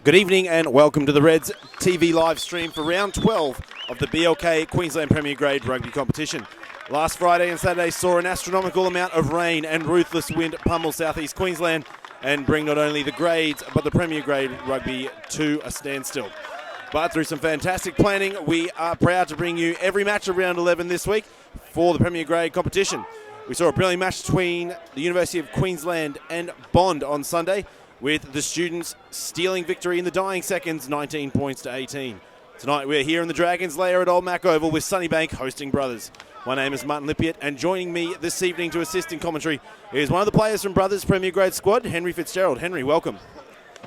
Good evening and welcome to the Reds TV live stream for round 12 of the BLK Queensland Premier Grade Rugby competition. Last Friday and Saturday saw an astronomical amount of rain and ruthless wind pummel southeast Queensland and bring not only the grades but the Premier Grade Rugby to a standstill. But through some fantastic planning, we are proud to bring you every match of round 11 this week for the Premier Grade competition. We saw a brilliant match between the University of Queensland and Bond on Sunday, with the students stealing victory in the dying seconds, 19 points to 18. Tonight we're here in the Dragons' lair at Old Mac Oval with Sunnybank hosting Brothers. My name is Martin Lippiett, and joining me this evening to assist in commentary is one of the players from Brothers' Premier Grade squad, Henry Fitzgerald. Henry, welcome.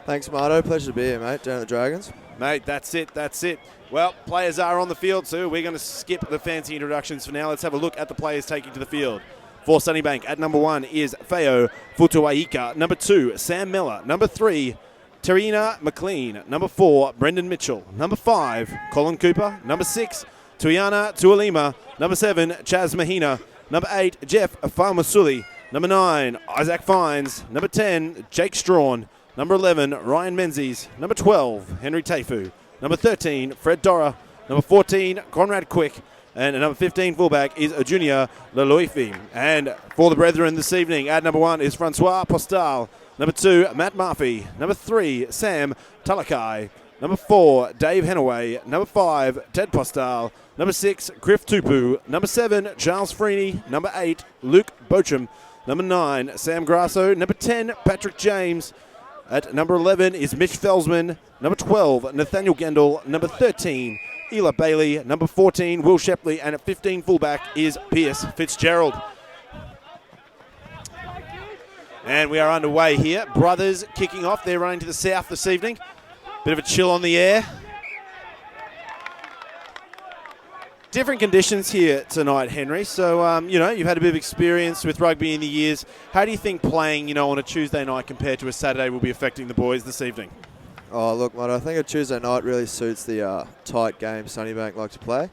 Thanks, Marto. Pleasure to be here, mate, down at the Dragons. Mate, that's it. Well, players are on the field, so we're going to skip the fancy introductions for now. Let's have a look at the players taking to the field. For Sunnybank, at number 1 is Feo Futuaika. Number 2, Sam Miller. Number 3, Terina McLean. Number 4, Brendan Mitchell. Number 5, Colin Cooper. Number 6, Tuyana Tualima. Number 7, Chaz Mahina. Number 8, Jeff Farmasuli. Number 9, Isaac Fines. Number 10, Jake Strawn. Number 11, Ryan Menzies. Number 12, Henry Taifu. Number 13, Fred Dora. Number 14, Conrad Quick. And number 15 fullback is Junior Leloifi. And for the brethren this evening, at number 1 is Francois Postal. Number 2, Matt Murphy. Number 3, Sam Talakai. Number 4, Dave Henaway. Number 5, Ted Postal. Number 6, Griff Tupu. Number 7, Charles Freeney. Number 8, Luke Bochum. Number 9, Sam Grasso. Number 10, Patrick James. At number 11 is Mitch Felsman. Number 12, Nathaniel Gendel. Number 13, Ela Bailey. Number 14, Will Shepley. And at 15 fullback is Pierce Fitzgerald. And we are underway here. Brothers kicking off. They're running to the south this evening. Bit of a chill on the air. Different conditions here tonight, Henry. So, you've had a bit of experience with rugby in the years. How do you think playing, on a Tuesday night compared to a Saturday will be affecting the boys this evening? Oh, look, mate, I think a Tuesday night really suits the tight game Sunnybank like to play.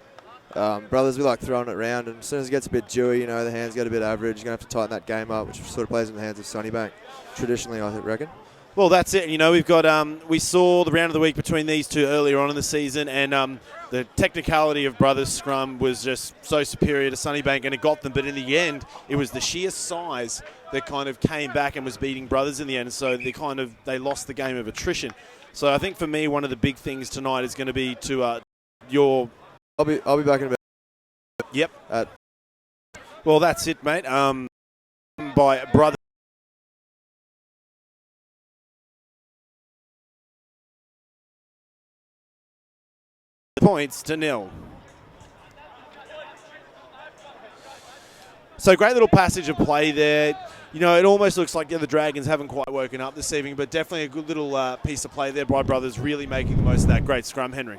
Brothers, we like throwing it around, and as soon as it gets a bit dewy, the hands get a bit average. You're going to have to tighten that game up, which sort of plays in the hands of Sunnybank, traditionally, I reckon. Well, that's it. We've got we saw the round of the week between these two earlier on in the season, and the technicality of Brothers' scrum was just so superior to Sunnybank, and it got them. But in the end, it was the sheer size that kind of came back and was beating Brothers in the end. So they lost the game of attrition. So I think for me, one of the big things tonight is going to be to I'll be back in a bit. Yep. Well, that's it, mate. By Brothers. Points to 0. So great little passage of play there. It almost looks like the Dragons haven't quite woken up this evening, but definitely a good little piece of play there by Brothers, really making the most of that great scrum, Henry.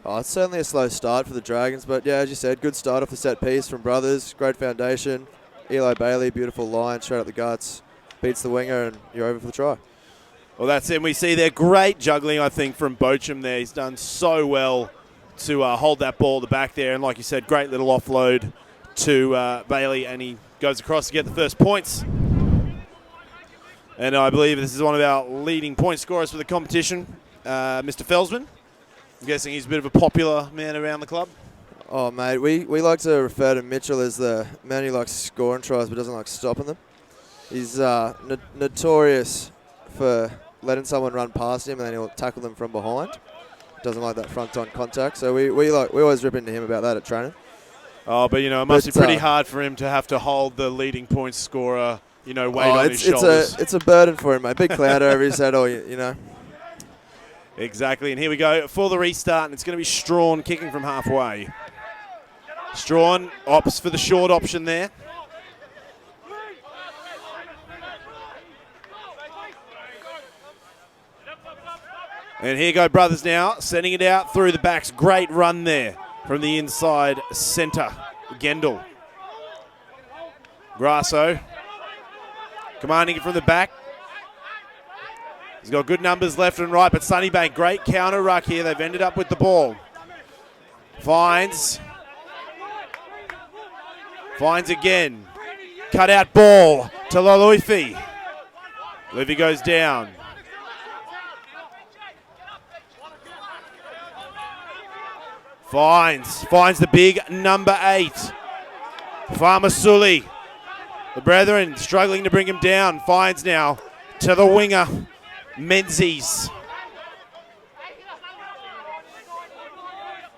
Oh, it's certainly a slow start for the Dragons, but yeah, as you said, good start off the set piece from Brothers. Great foundation. Eli Bailey, beautiful line, straight up the guts, beats the winger, and you're over for the try. Well, that's it. We see there great juggling, I think, from Bochum there. He's done so well to hold that ball at the back there, and like you said, great little offload to Bailey, and he goes across to get the first points. And I believe this is one of our leading point scorers for the competition, Mr. Felsman. I'm guessing he's a bit of a popular man around the club. Oh, mate, we like to refer to Mitchell as the man who likes scoring tries but doesn't like stopping them. He's notorious for letting someone run past him and then he'll tackle them from behind. Doesn't like that front-on contact, so we always rip into him about that at training. Oh, but it must be pretty hard for him to have to hold the leading point scorer, weight on his shoulders. It's a burden for him, mate. Big cloud over his head, Exactly, and here we go for the restart, and it's going to be Strawn kicking from halfway. Strawn opts for the short option there. And here go Brothers now, sending it out through the backs. Great run there from the inside centre. Gendel. Grasso commanding it from the back. He's got good numbers left and right, but Sunnybank, great counter ruck here. They've ended up with the ball. Finds again. Cut out ball to Leloifi. Levi goes down. Finds the big number 8. Farmasuli. The brethren struggling to bring him down. Finds now to the winger, Menzies.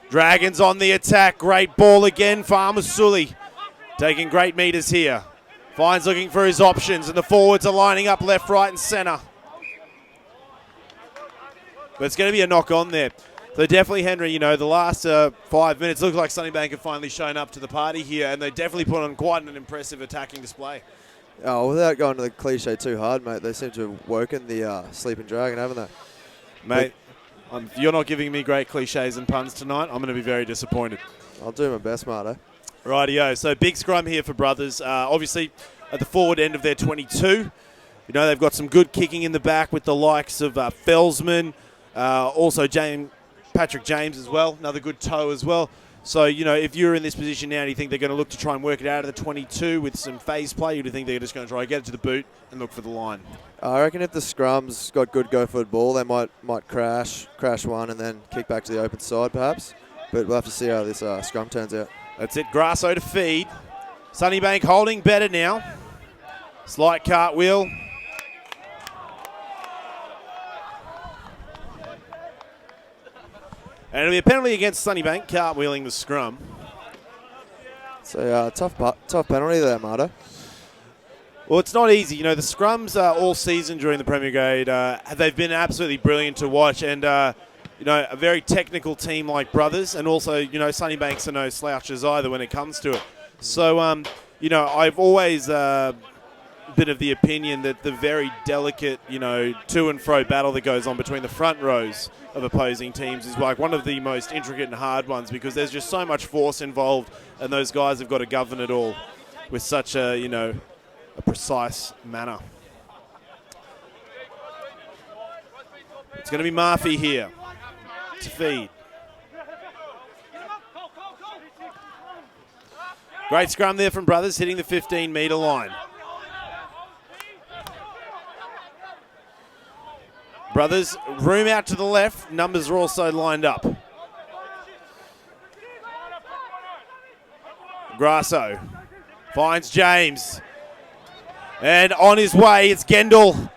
Dragons on the attack. Great ball again. Farmasuli taking great meters here. Finds looking for his options, and the forwards are lining up left, right, and centre. But it's going to be a knock on there. So definitely, Henry, the last 5 minutes looked like Sunnybank have finally shown up to the party here, and they definitely put on quite an impressive attacking display. Oh, without going to the cliche too hard, mate, they seem to have woken the sleeping dragon, haven't they? Mate, you're not giving me great cliches and puns tonight. I'm going to be very disappointed. I'll do my best, Marto. Rightio. So big scrum here for Brothers. Obviously, at the forward end of their 22. They've got some good kicking in the back with the likes of Felsman, also Patrick James as well, another good toe as well. So, if you're in this position now and you think they're going to look to try and work it out of the 22 with some phase play, you'd think they're just going to try and get it to the boot and look for the line. I reckon if the scrum's got good go-forward ball, they might crash one and then kick back to the open side perhaps. But we'll have to see how this scrum turns out. That's it, Grasso to feed. Sunnybank holding better now. Slight cartwheel. And it'll be a penalty against Sunnybank, cartwheeling the scrum. So tough penalty there, Marto. Well, it's not easy. The scrums all season during the Premier Grade, they've been absolutely brilliant to watch. And, a very technical team like Brothers. And also, Sunnybanks are no slouches either when it comes to it. So, I've always been of the opinion that the very delicate, to and fro battle that goes on between the front rows of opposing teams is like one of the most intricate and hard ones because there's just so much force involved and those guys have got to govern it all with such a precise manner. It's going to be Murphy here to feed. Great scrum there from Brothers, hitting the 15-metre line. Brothers, room out to the left. Numbers are also lined up. Grasso finds James. And on his way, it's Gendel.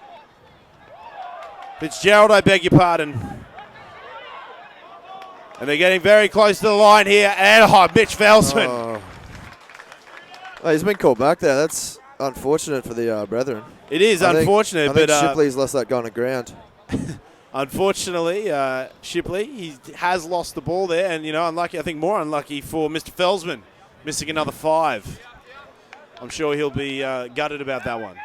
Fitzgerald, I beg your pardon. And they're getting very close to the line here. And Mitch Felsman. Oh, he's been called back there. That's unfortunate for the brethren. It is unfortunate. I think Shipley's lost that guy on the ground. Unfortunately, Shipley, he has lost the ball there, and unlucky. I think more unlucky for Mr. Felsman, missing another 5. I'm sure he'll be gutted about that one.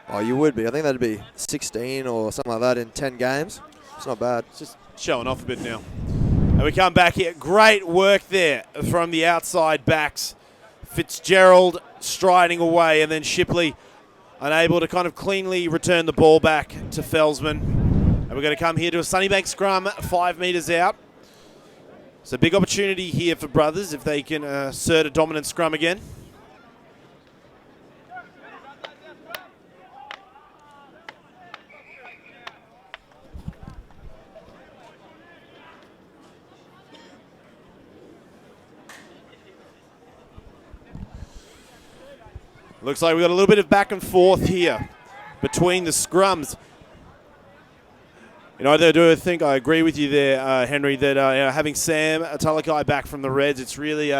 Oh, you would be. I think that'd be 16 or something like that in 10 games. It's not bad. It's just showing off a bit now. And we come back here. Great work there from the outside backs. Fitzgerald striding away, and then Shipley unable to kind of cleanly return the ball back to Felsman. And we're going to come here to a Sunnybank scrum 5 metres out. So big opportunity here for Brothers if they can assert a dominant scrum again. Looks like we've got a little bit of back and forth here between the scrums. I do think I agree with you there, Henry, that having Sam Talakai back from the Reds, it's really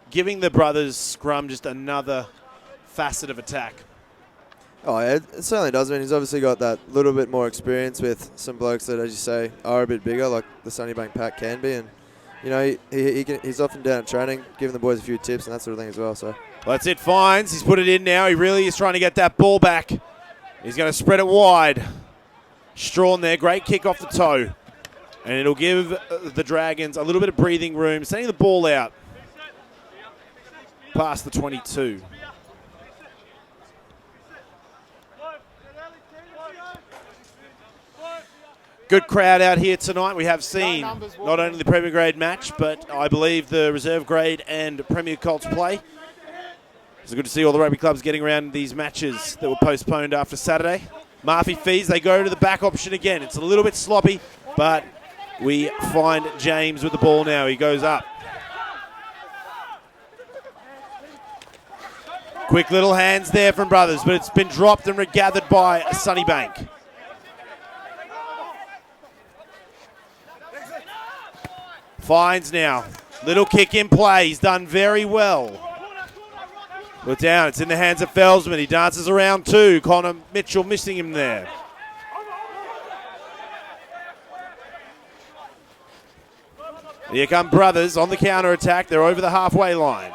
giving the Brothers scrum just another facet of attack. Oh, yeah, it certainly does. I mean, he's obviously got that little bit more experience with some blokes that, as you say, are a bit bigger, like the Sunnybank pack can be. And, he's often down at training, giving the boys a few tips and that sort of thing as well. So that's it, Fines. He's put it in now. He really is trying to get that ball back. He's going to spread it wide. Strawn there, great kick off the toe. And it'll give the Dragons a little bit of breathing room, sending the ball out past the 22. Good crowd out here tonight. We have seen not only the Premier Grade match, but I believe the Reserve Grade and Premier Colts play. It's good to see all the rugby clubs getting around these matches that were postponed after Saturday. Murphy feeds, they go to the back option again. It's a little bit sloppy, but We find James with the ball now. He goes up. Quick little hands there from Brothers, but it's been dropped and regathered by Sunnybank. Finds now. Little kick in play. He's done very well. Put down. It's in the hands of Felsman. He dances around too. Connor Mitchell missing him there. Here come Brothers on the counter attack. They're over the halfway line.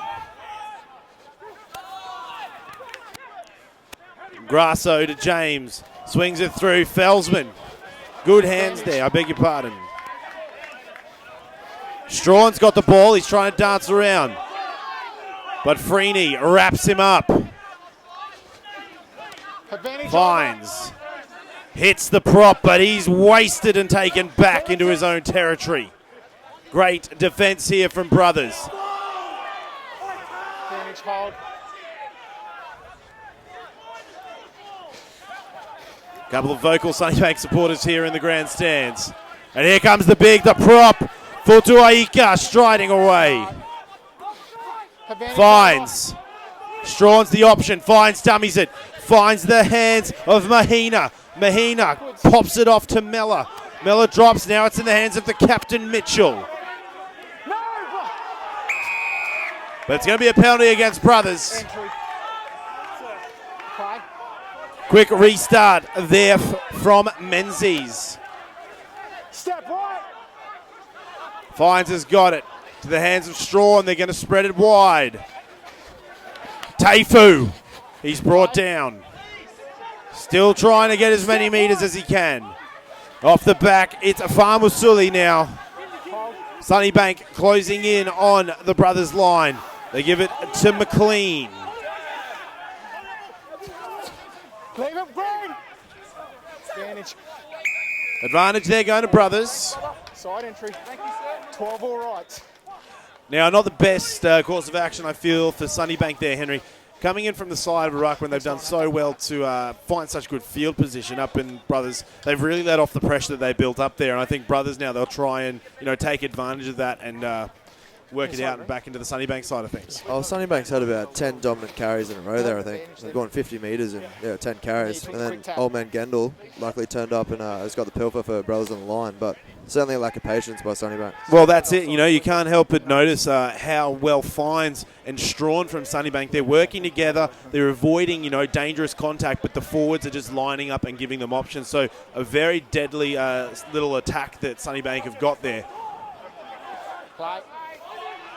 Grasso to James. Swings it through. Felsman. Good hands there. I beg your pardon. Strawn's got the ball. He's trying to dance around. But Freeney wraps him up. Finds. Hits the prop, but he's wasted and taken back into his own territory. Great defense here from Brothers. Couple of vocal Sunnybank supporters here in the grandstands. And here comes the prop. Futuaika striding away. Finds. Strawn's the option. Finds, dummies it. Finds the hands of Mahina. Mahina pops it off to Mella. Mella drops. Now it's in the hands of the captain, Mitchell. But it's going to be a penalty against Brothers. Quick restart there from Menzies. Step right. Fines has got it to the hands of Straw, and they're going to spread it wide. Taifu, he's brought down. Still trying to get as many meters as he can. Off the back, it's Famusuli now. Sunnybank closing in on the Brothers line. They give it to McLean. Leave him green. Advantage. Advantage there going to Brothers. Side entry. Thank you, sir. 12 all right. Now, not the best course of action, I feel, for Sunnybank there, Henry. Coming in from the side of a ruck when they've done so well to find such good field position up in Brothers, they've really let off the pressure that they built up there. And I think Brothers now, they'll try and take advantage of that and work it out and back into the Sunnybank side of things. Oh, Sunnybank's had about 10 dominant carries in a row there, I think. They've gone 50 metres in 10 carries. And then old man Gendel luckily turned up and has got the pilfer for Brothers on the line. But certainly a lack of patience by Sunnybank. Well, that's it. You can't help but notice how well Fines and Strawn from Sunnybank, they're working together. They're avoiding, dangerous contact, but the forwards are just lining up and giving them options. So a very deadly little attack that Sunnybank have got there.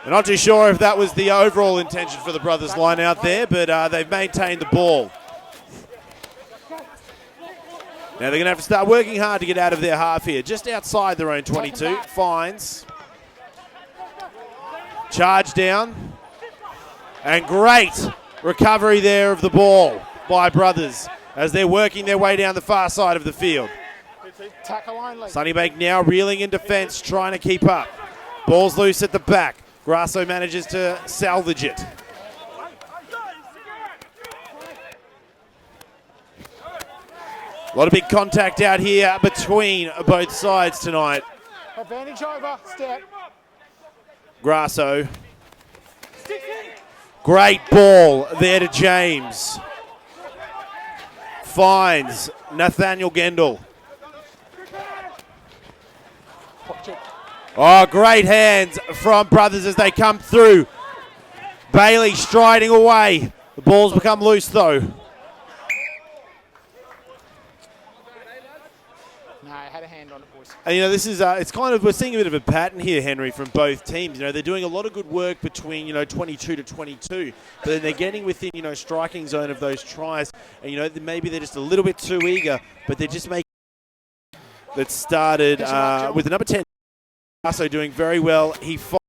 I'm not too sure if that was the overall intention for the Brothers line out there, but they've maintained the ball. Now they're going to have to start working hard to get out of their half here. Just outside their own 22. Fines. Charge down. And great recovery there of the ball by Brothers as they're working their way down the far side of the field. Sunnybank now reeling in defence, trying to keep up. Ball's loose at the back. Grasso manages to salvage it. A lot of big contact out here between both sides tonight. Advantage over. Step. Grasso. Great ball there to James. Finds Nathaniel Gendel. Oh, great hands from Brothers as they come through. Bailey striding away. The ball's become loose though. No, I had a hand on it, boys. And this is it's kind of, we're seeing a bit of a pattern here, Henry, from both teams. They're doing a lot of good work between 22 to 22, but then they're getting within striking zone of those tries, and maybe they're just a little bit too eager, but they're just making that started with the number 10. Also doing very well. He fought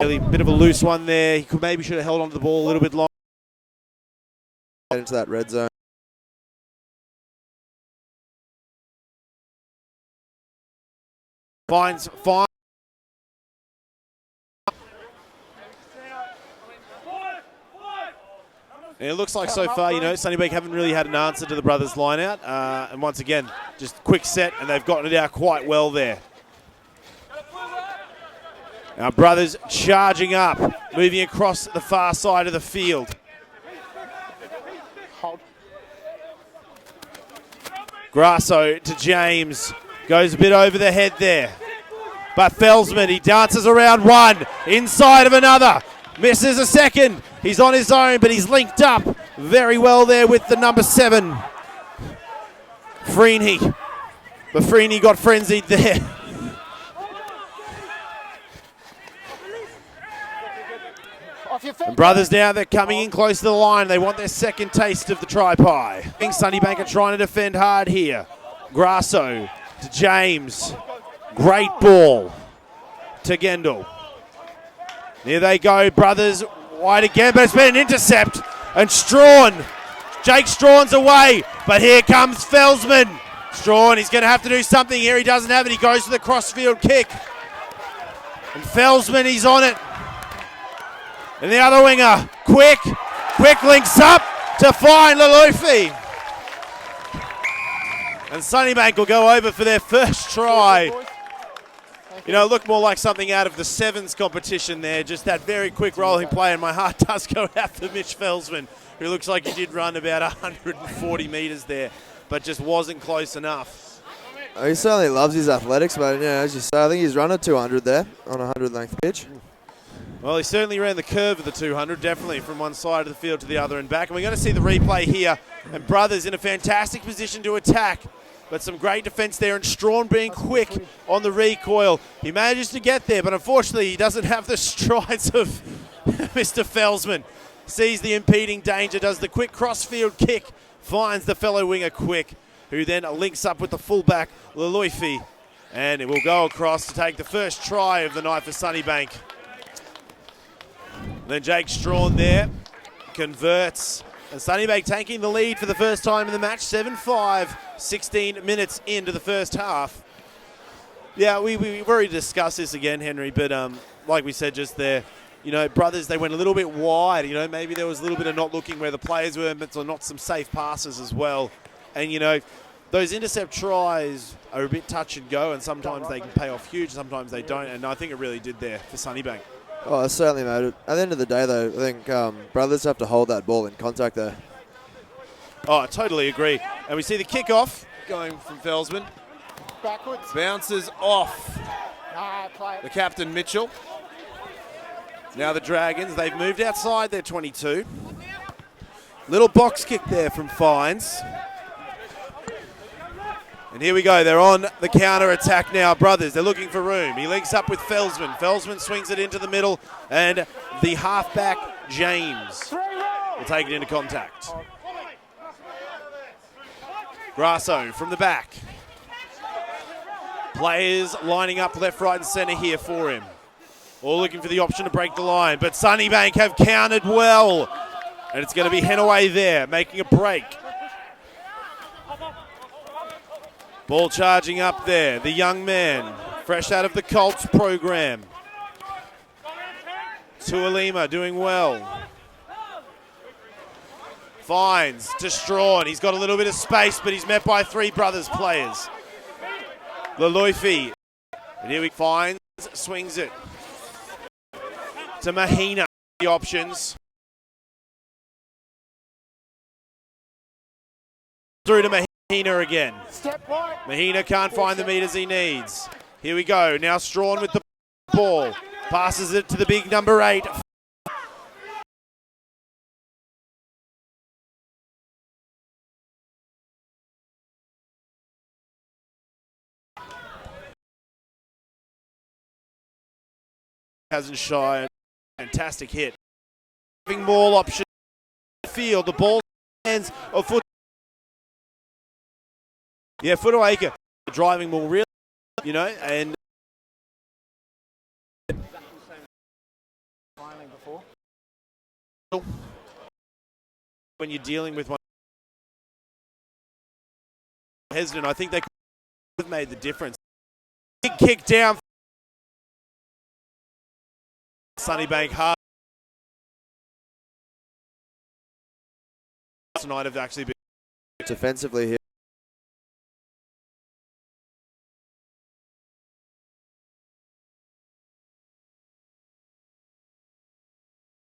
a bit of a loose one there. He maybe should have held onto the ball a little bit longer. Get into that red zone. Fine. And it looks like so far, Sunnybank haven't really had an answer to the Brothers line out. And once again, just quick set, and they've gotten it out quite well there. Our brothers charging up, moving across the far side of the field. Hold. Grasso to James, goes a bit over the head there. But Felsman, he dances around one, inside of another, misses a second. He's on his own, but he's linked up very well there with the number 7, Freeney. But Freeney got frenzied there. Off your feet. And brothers now, they're coming in close to the line. They want their second taste of the try-pie. Sunnybank are trying to defend hard here. Grasso to James. Great ball to Gendel. Here they go, brothers. Wide again, but it's been an intercept. And Strawn, Jake Strawn's away, but here comes Felsman. Strawn, he's going to have to do something here. He doesn't have it. He goes to the crossfield kick. And Felsman, he's on it. And the other winger, Quick links up to find Lelufi. And Sunnybank will go over for their first try. You know, it looked more like something out of the sevens competition there. Just that very quick rolling play, and my heart does go out to Mitch Felsman, who looks like he did run about 140 metres there, but just wasn't close enough. Oh, he certainly loves his athletics, but yeah, as you say, I think he's run a 200 there on a 100-length pitch. Well, he certainly ran the curve of the 200, definitely from one side of the field to the other and back. And we're going to see the replay here. And brothers in a fantastic position to attack. But some great defence there, and Strawn being quick on the recoil. He manages to get there, but unfortunately he doesn't have the strides of Mr. Felsman. Sees the impeding danger, does the quick crossfield kick, finds the fellow winger Quick, who then links up with the fullback Lelufi. And it will go across to take the first try of the night for Sunnybank. Then Jake Strawn there converts. And Sunnybank taking the lead for the first time in the match, 7-5, 16 minutes into the first half. Yeah, we've already discussed this again, Henry, but like we said just there, you know, brothers, they went a little bit wide. You know, maybe there was a little bit of not looking where the players were, but not some safe passes as well. And, you know, those intercept tries are a bit touch and go, and sometimes they can pay off huge, sometimes they don't, and I think it really did there for Sunnybank. Oh, it certainly made it. At the end of the day, though, I think brothers have to hold that ball in contact there. Oh, I totally agree. And we see the kickoff going from Felsman. Backwards. Bounces off Nah, play the it. captain, Mitchell. Now the Dragons, they've moved outside their 22. Little box kick there from Fines. And here we go, they're on the counter-attack now, brothers. They're looking for room. He links up with Felsman. Felsman swings it into the middle, and the halfback, James, will take it into contact. Grasso from the back. Players lining up left, right, and centre here for him. All looking for the option to break the line, but Sunnybank have countered well. And it's going to be Henaway there, making a break. Ball charging up there, the young man, fresh out of the Colts program. Tualima doing well. Fines to Strawn. He's got a little bit of space, but he's met by 3 brothers players. Lelufi. And here we Fines, swings it to Mahina. The options. Through to Mahina again. Step right. Mahina can't find the meters he needs. Here we go. Now Strawn with the ball. Passes it to the big number 8. Hasn't shy. Fantastic hit. Having ball option. Field. The ball hands of foot. Yeah, Futuaika driving ball really, you know, and when you're dealing with one hesitant, I think they could have made the difference. Big kick down. Sunnybank hard tonight have actually been Defensively here.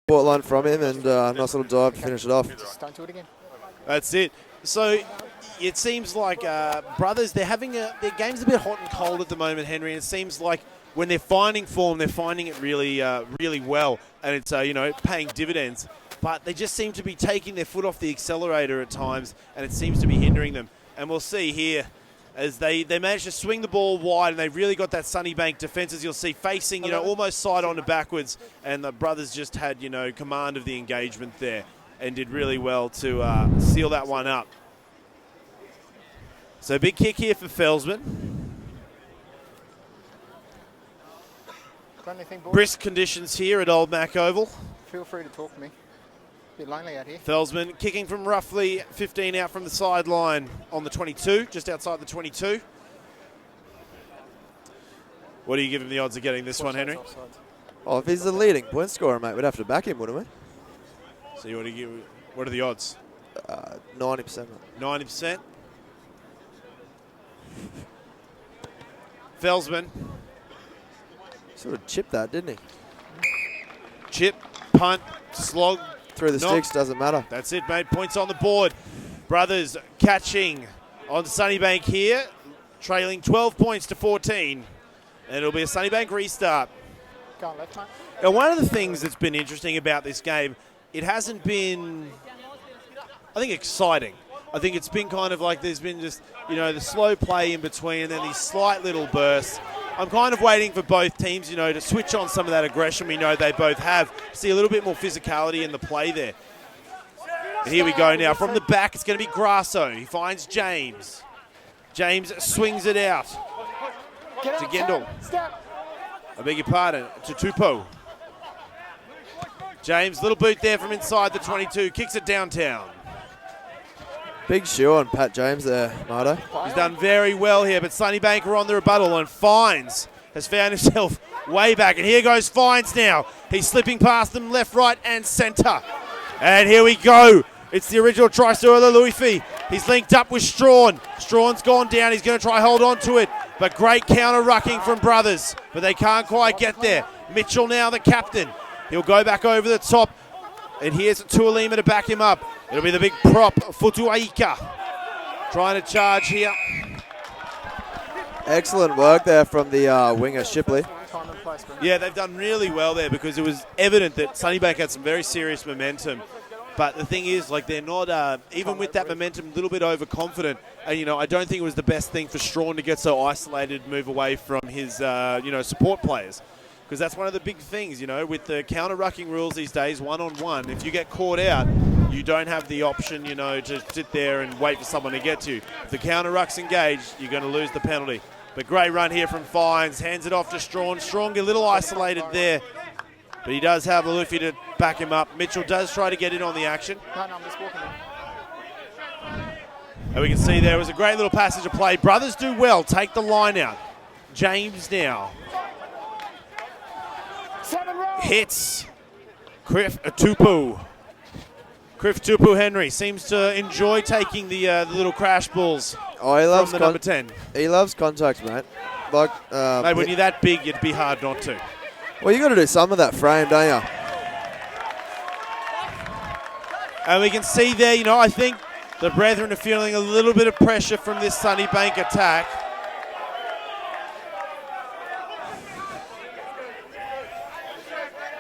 support line from him, and nice little dive to finish it off. Just don't do it again. That's it. So it seems like Brothers, they're having their game's a bit hot and cold at the moment, Henry, and it seems like when they're finding form, they're finding it really, really well, and it's paying dividends. But they just seem to be taking their foot off the accelerator at times, and it seems to be hindering them. And we'll see here as they manage to swing the ball wide, and they've really got that Sunnybank defence, as you'll see, facing, almost side on to backwards. And the Brothers just had, command of the engagement there and did really well to seal that one up. So big kick here for Felsman. Got anything, boys? Brisk conditions here at Old Mac Oval. Feel free to talk to me. A bit lonely out here. Felsman kicking from roughly 15 out from the sideline on the 22, just outside the 22. What do you give him the odds of getting this one, Henry? Oh, if he's the leading point scorer, mate, we'd have to back him, wouldn't we? So what are the odds? 90%. 90%. Felsman. Sort of chipped that, didn't he? Chip, punt, slog. Through the sticks, doesn't matter. That's it, mate. Points on the board. Brothers catching on Sunnybank here, trailing 12 points to 14. And it'll be a Sunnybank restart. Go on left, mate. Now, one of the things that's been interesting about this game, it hasn't been, I think, exciting. I think it's been kind of like there's been just, the slow play in between and then these slight little bursts. I'm kind of waiting for both teams, to switch on some of that aggression we know they both have. See a little bit more physicality in the play there. And here we go now. From the back, it's going to be Grasso. He finds James. James swings it out to Gendel. I beg your pardon, to Tupou. James, little boot there from inside the 22. Kicks it downtown. Big shoe on Pat James there, Mardo. He's done very well here, but Sunnybank are on the rebuttal, and Fines has found himself way back. And here goes Fines now. He's slipping past them left, right, and centre. And here we go. It's the original Trisura Luifi. He's linked up with Strawn. Strawn's gone down. He's going to try hold on to it. But great counter-rucking from Brothers. But they can't quite get there. Mitchell now the captain. He'll go back over the top. And here's Tuolima to back him up. It'll be the big prop, Futuaika. Trying to charge here. Excellent work there from the winger, Shipley. Yeah, they've done really well there because it was evident that Sunnybank had some very serious momentum. But the thing is, they're not, even with that momentum, a little bit overconfident. And, I don't think it was the best thing for Strawn to get so isolated, move away from his, support players. Because that's one of the big things, with the counter-rucking rules these days, one-on-one. If you get caught out, you don't have the option, to sit there and wait for someone to get to you. If the counter-ruck's engaged, you're going to lose the penalty. But great run here from Fines. Hands it off to Strawn. Strawn a little isolated there. But he does have Luffy to back him up. Mitchell does try to get in on the action. No, I'm just walking in. And we can see there was a great little passage of play. Brothers do well. Take the line out. James now. Hits Criff Tupu. Criff Tupu Henry seems to enjoy taking the little crash balls from the number 10. He loves contact, mate. Mate, when you're that big, it'd be hard not to. Well, you got to do some of that frame, don't you? And we can see there, I think the Brethren are feeling a little bit of pressure from this Sunnybank attack.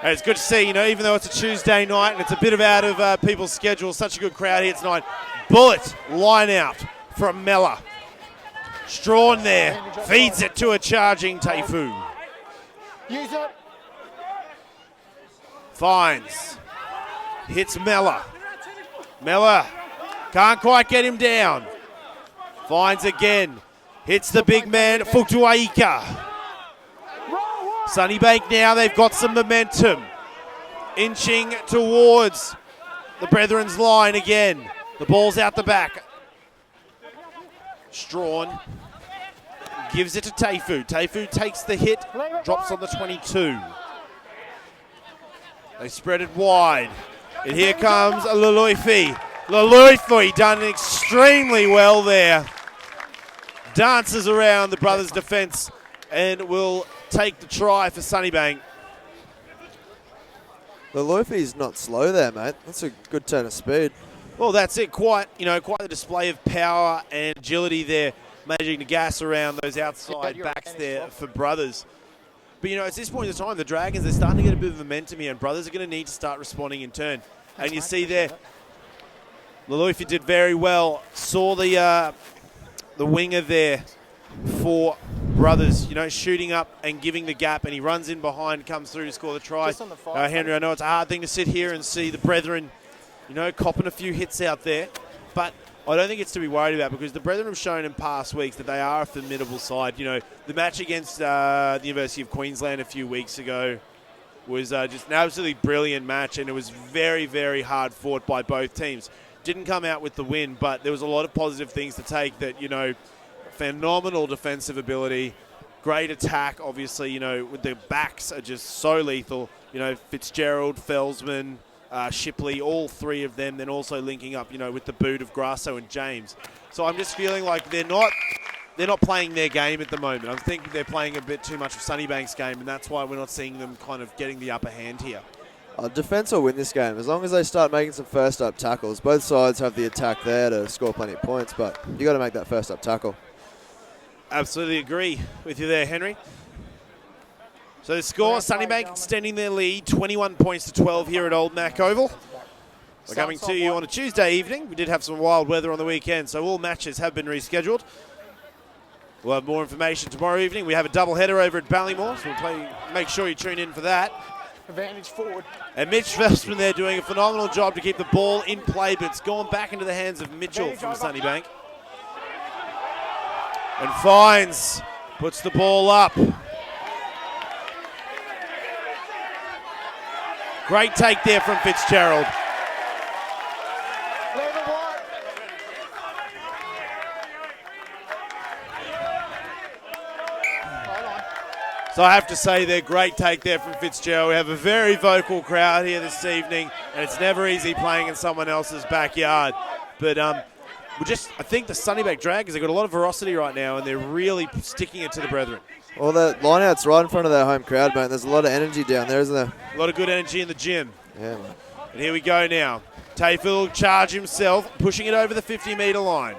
And it's good to see, even though it's a Tuesday night and it's a bit of out of people's schedule, such a good crowd here tonight. Bullet line out from Mella. Strawn there, feeds it to a charging Taifu. Use it. Fines. Hits Mella. Mella can't quite get him down. Fines again. Hits the big man, Futuaika. Sunnybank now, they've got some momentum. Inching towards the Brethren's line again. The ball's out the back. Strawn gives it to Taifu. Taifu takes the hit, drops on the 22. They spread it wide. And here comes Leluifi. Leluifi done extremely well there. Dances around the Brothers' defence and will take the try for Sunnybank. The Luffy's not slow there, mate. That's a good turn of speed. Well, that's it. Quite the display of power and agility there, managing to gas around those outside backs there for Brothers. But, at this point in time, the Dragons, they're starting to get a bit of momentum here, and Brothers are going to need to start responding in turn. And you see there, Lelufi did very well. Saw the winger there for Brothers, shooting up and giving the gap, and he runs in behind, comes through to score the try. Henry, I know it's a hard thing to sit here and see the brethren, copping a few hits out there, but I don't think it's to be worried about, because the brethren have shown in past weeks that they are a formidable side. The match against the University of Queensland a few weeks ago was just an absolutely brilliant match, and it was very, very hard fought by both teams. Didn't come out with the win, but there was a lot of positive things to take that, phenomenal defensive ability, great attack, obviously, with the backs are just so lethal. Fitzgerald, Felsman, Shipley, all three of them, then also linking up, with the boot of Grasso and James. So I'm just feeling like they're not playing their game at the moment. I'm thinking they're playing a bit too much of Sunnybank's game, and that's why we're not seeing them kind of getting the upper hand here. Defence will win this game as long as they start making some first-up tackles. Both sides have the attack there to score plenty of points, but you got to make that first-up tackle. Absolutely agree with you there, Henry. So the score, Sunnybank extending their lead, 21 points to 12 here at Old Mac Oval. We're coming to you on a Tuesday evening. We did have some wild weather on the weekend, so all matches have been rescheduled. We'll have more information tomorrow evening. We have a double header over at Ballymore, so make sure you tune in for that. Advantage forward. And Mitch Felsman there doing a phenomenal job to keep the ball in play, but it's gone back into the hands of Mitchell from Sunnybank. And Fines puts the ball up. Great take there from Fitzgerald. So I have to say there, great take there from Fitzgerald. We have a very vocal crowd here this evening, and it's never easy playing in someone else's backyard. But I think the Sunnybank Dragons have got a lot of ferocity right now, and they're really sticking it to the brethren. Well, the line-out's right in front of their home crowd, mate. There's a lot of energy down there, isn't there? A lot of good energy in the gym. Yeah, mate. And here we go now. Tayfield will charge himself, pushing it over the 50-metre line.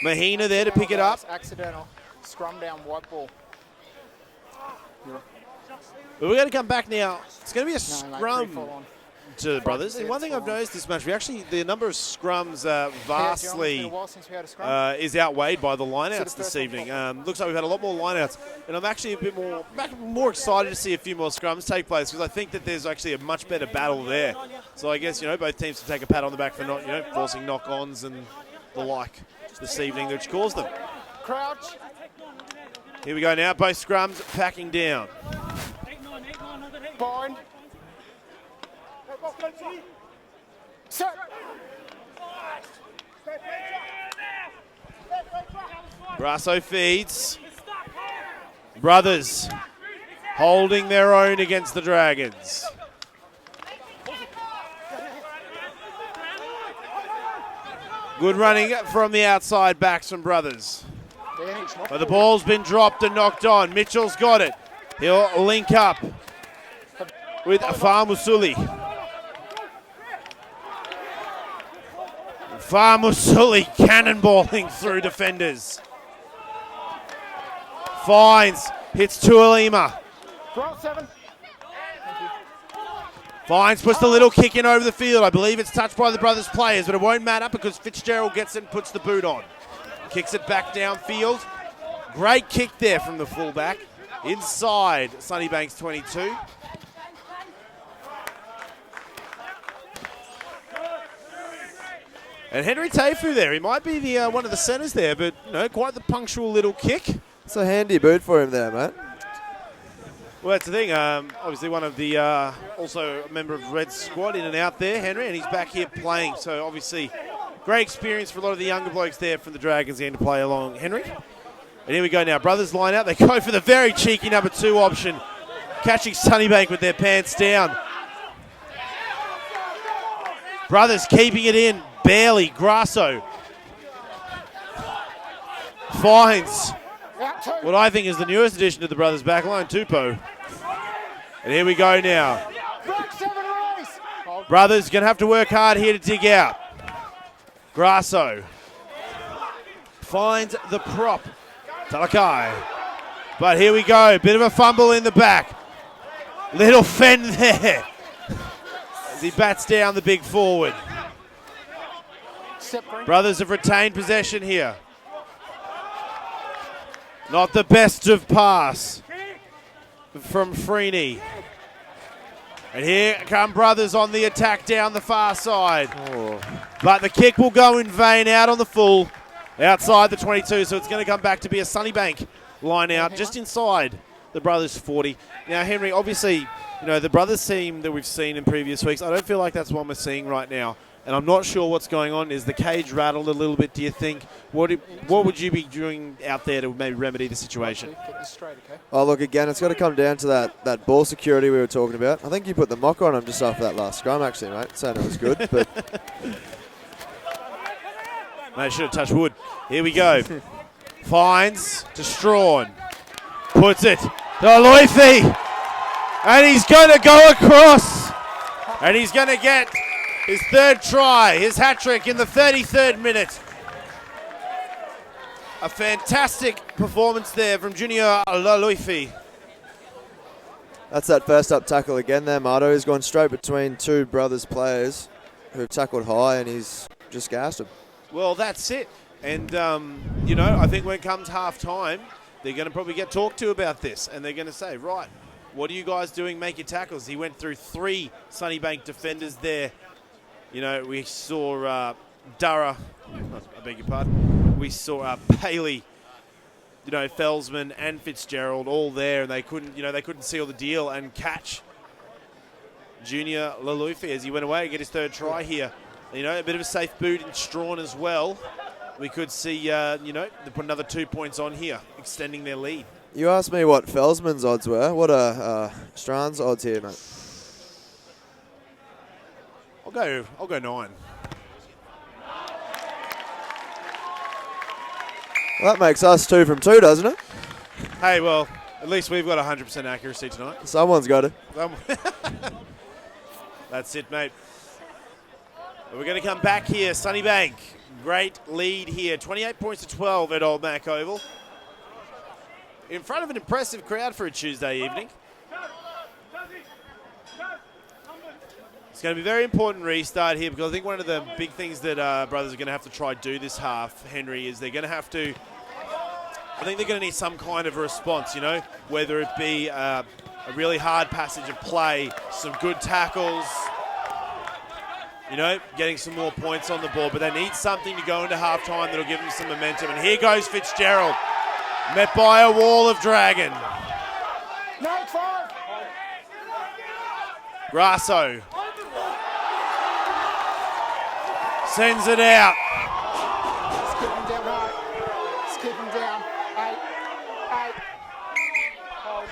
Mahina there to pick it up. Accidental. Scrum down, white ball. But we're going to come back now. It's going to be a scrum to the Brothers. And one thing I've noticed this match, the number of scrums vastly is outweighed by the lineouts this evening. Looks like we've had a lot more lineouts, and I'm actually a bit more excited to see a few more scrums take place, because I think that there's actually a much better battle there. So I guess both teams can take a pat on the back for not forcing knock-ons and the like this evening, which caused them. Crouch. Here we go now. Both scrums packing down. Bind. Set. Grasso feeds. Brothers holding their own against the Dragons. Good running from the outside backs from Brothers. But the ball's been dropped and knocked on. Mitchell's got it. He'll link up with Famusuli. Famusuli cannonballing through defenders. Fines, hits Tuolima. Fines puts the little kick in over the field. I believe it's touched by the Brothers players, but it won't matter because Fitzgerald gets it and puts the boot on. Kicks it back downfield. Great kick there from the fullback. Inside Sunnybank's 22. And Henry Taifu there. He might be the one of the centres there, but quite the punctual little kick. It's a handy boot for him there, mate. Well, that's the thing. Obviously one of the, also a member of Red's squad in and out there, Henry, and he's back here playing. So obviously great experience for a lot of the younger blokes there from the Dragons getting to play along Henry. And here we go now. Brothers line out. They go for the very cheeky number 2 option. Catching Sunnybank with their pants down. Brothers keeping it in. Barely. Grasso finds what I think is the newest addition to the Brothers back line, Tupou. And here we go now. Back 7 race. Hold. Brothers going to have to work hard here to dig out. Grasso finds the prop. Talakai. But here we go. Bit of a fumble in the back. Little fend there as he bats down the big forward. Brothers have retained possession here. Not the best of pass from Freeney. And here come Brothers on the attack down the far side. Oh. But the kick will go in vain out on the full, outside the 22, so it's going to come back to be a Sunnybank line out just inside the Brothers 40. Now, Henry, obviously, you know, the Brothers team that we've seen in previous weeks, I don't feel like that's what we're seeing right now. And I'm not sure what's going on. Is the cage rattled a little bit, do you think? What would you be doing out there to maybe remedy the situation? Get this straight, okay? Oh, look, again, it's got to come down to that ball security we were talking about. I think you put the mock on him just after that last scrum, actually, mate. Saying it was good, but... Mate, should have touched wood. Here we go. Finds to Strawn. Puts it to Loifi. And he's going to go across. And he's going to get his third try, his hat-trick in the 33rd minute. A fantastic performance there from Junior Loifi. That's that first up tackle again there, Marto. He's gone straight between two Brothers players who've tackled high, and he's just gassed him. Well, that's it. And, you know, I think when it comes half-time, they're going to probably get talked to about this. And they're going to say, right, what are you guys doing? Make your tackles. He went through 3 Sunnybank defenders there. You know, we saw Durra, I beg your pardon. We saw Paley, you know, Felsman and Fitzgerald all there. And they couldn't seal the deal and catch Junior Lalufi as he went away and get his third try here. You know, a bit of a safe boot in Strawn as well. We could see, you know, they put another 2 points on here, extending their lead. You asked me what Felsman's odds were. What are Strawn's odds here, mate? I'll go 9. Well, that makes us 2 from 2, doesn't it? Hey, well, at least we've got 100% accuracy tonight. Someone's got it. That's it, mate. We're going to come back here. Sunnybank, great lead here. 28 points to 12 at Old Mac Oval. In front of an impressive crowd for a Tuesday evening. It's going to be a very important restart here because I think one of the big things that Brothers are going to have to try to do this half, Henry, is they're going to have to, I think they're going to need some kind of a response, you know, whether it be a really hard passage of play, some good tackles, you know, getting some more points on the board, but they need something to go into halftime that'll give them some momentum. And here goes Fitzgerald, met by a wall of dragon. 9-5. Grasso sends it out. Skip him down right. Skip him down. 8. Hold.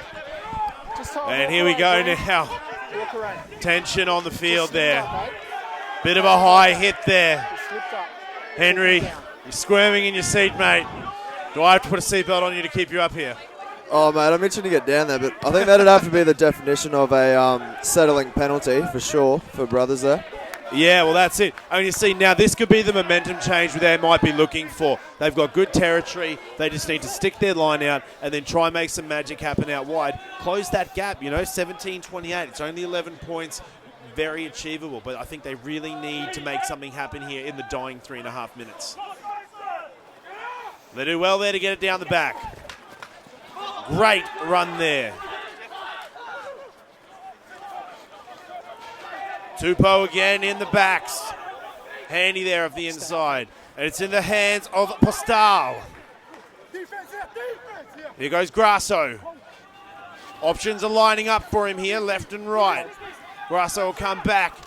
Just hold. And here we go now. Walk around. Tension on the field Just there. slip up, mate. Bit of a high hit there. Just slipped up. Henry, you're squirming in your seat, mate. Do I have to put a seatbelt on you to keep you up here? Oh, mate, I'm itching to get down there, but I think that'd have to be the definition of a settling penalty for sure for Brothers there. Yeah, well, that's it. I mean, you see, now this could be the momentum change they might be looking for. They've got good territory. They just need to stick their line out and then try and make some magic happen out wide. Close that gap, you know, 17-28. It's only 11 points. Very achievable, but I think they really need to make something happen here in the dying 3.5 minutes. They do well there to get it down the back. Great run there. Tupou again in the backs. Handy there of the inside. And it's in the hands of Postal. Here goes Grasso. Options are lining up for him here, left and right. Grasso will come back.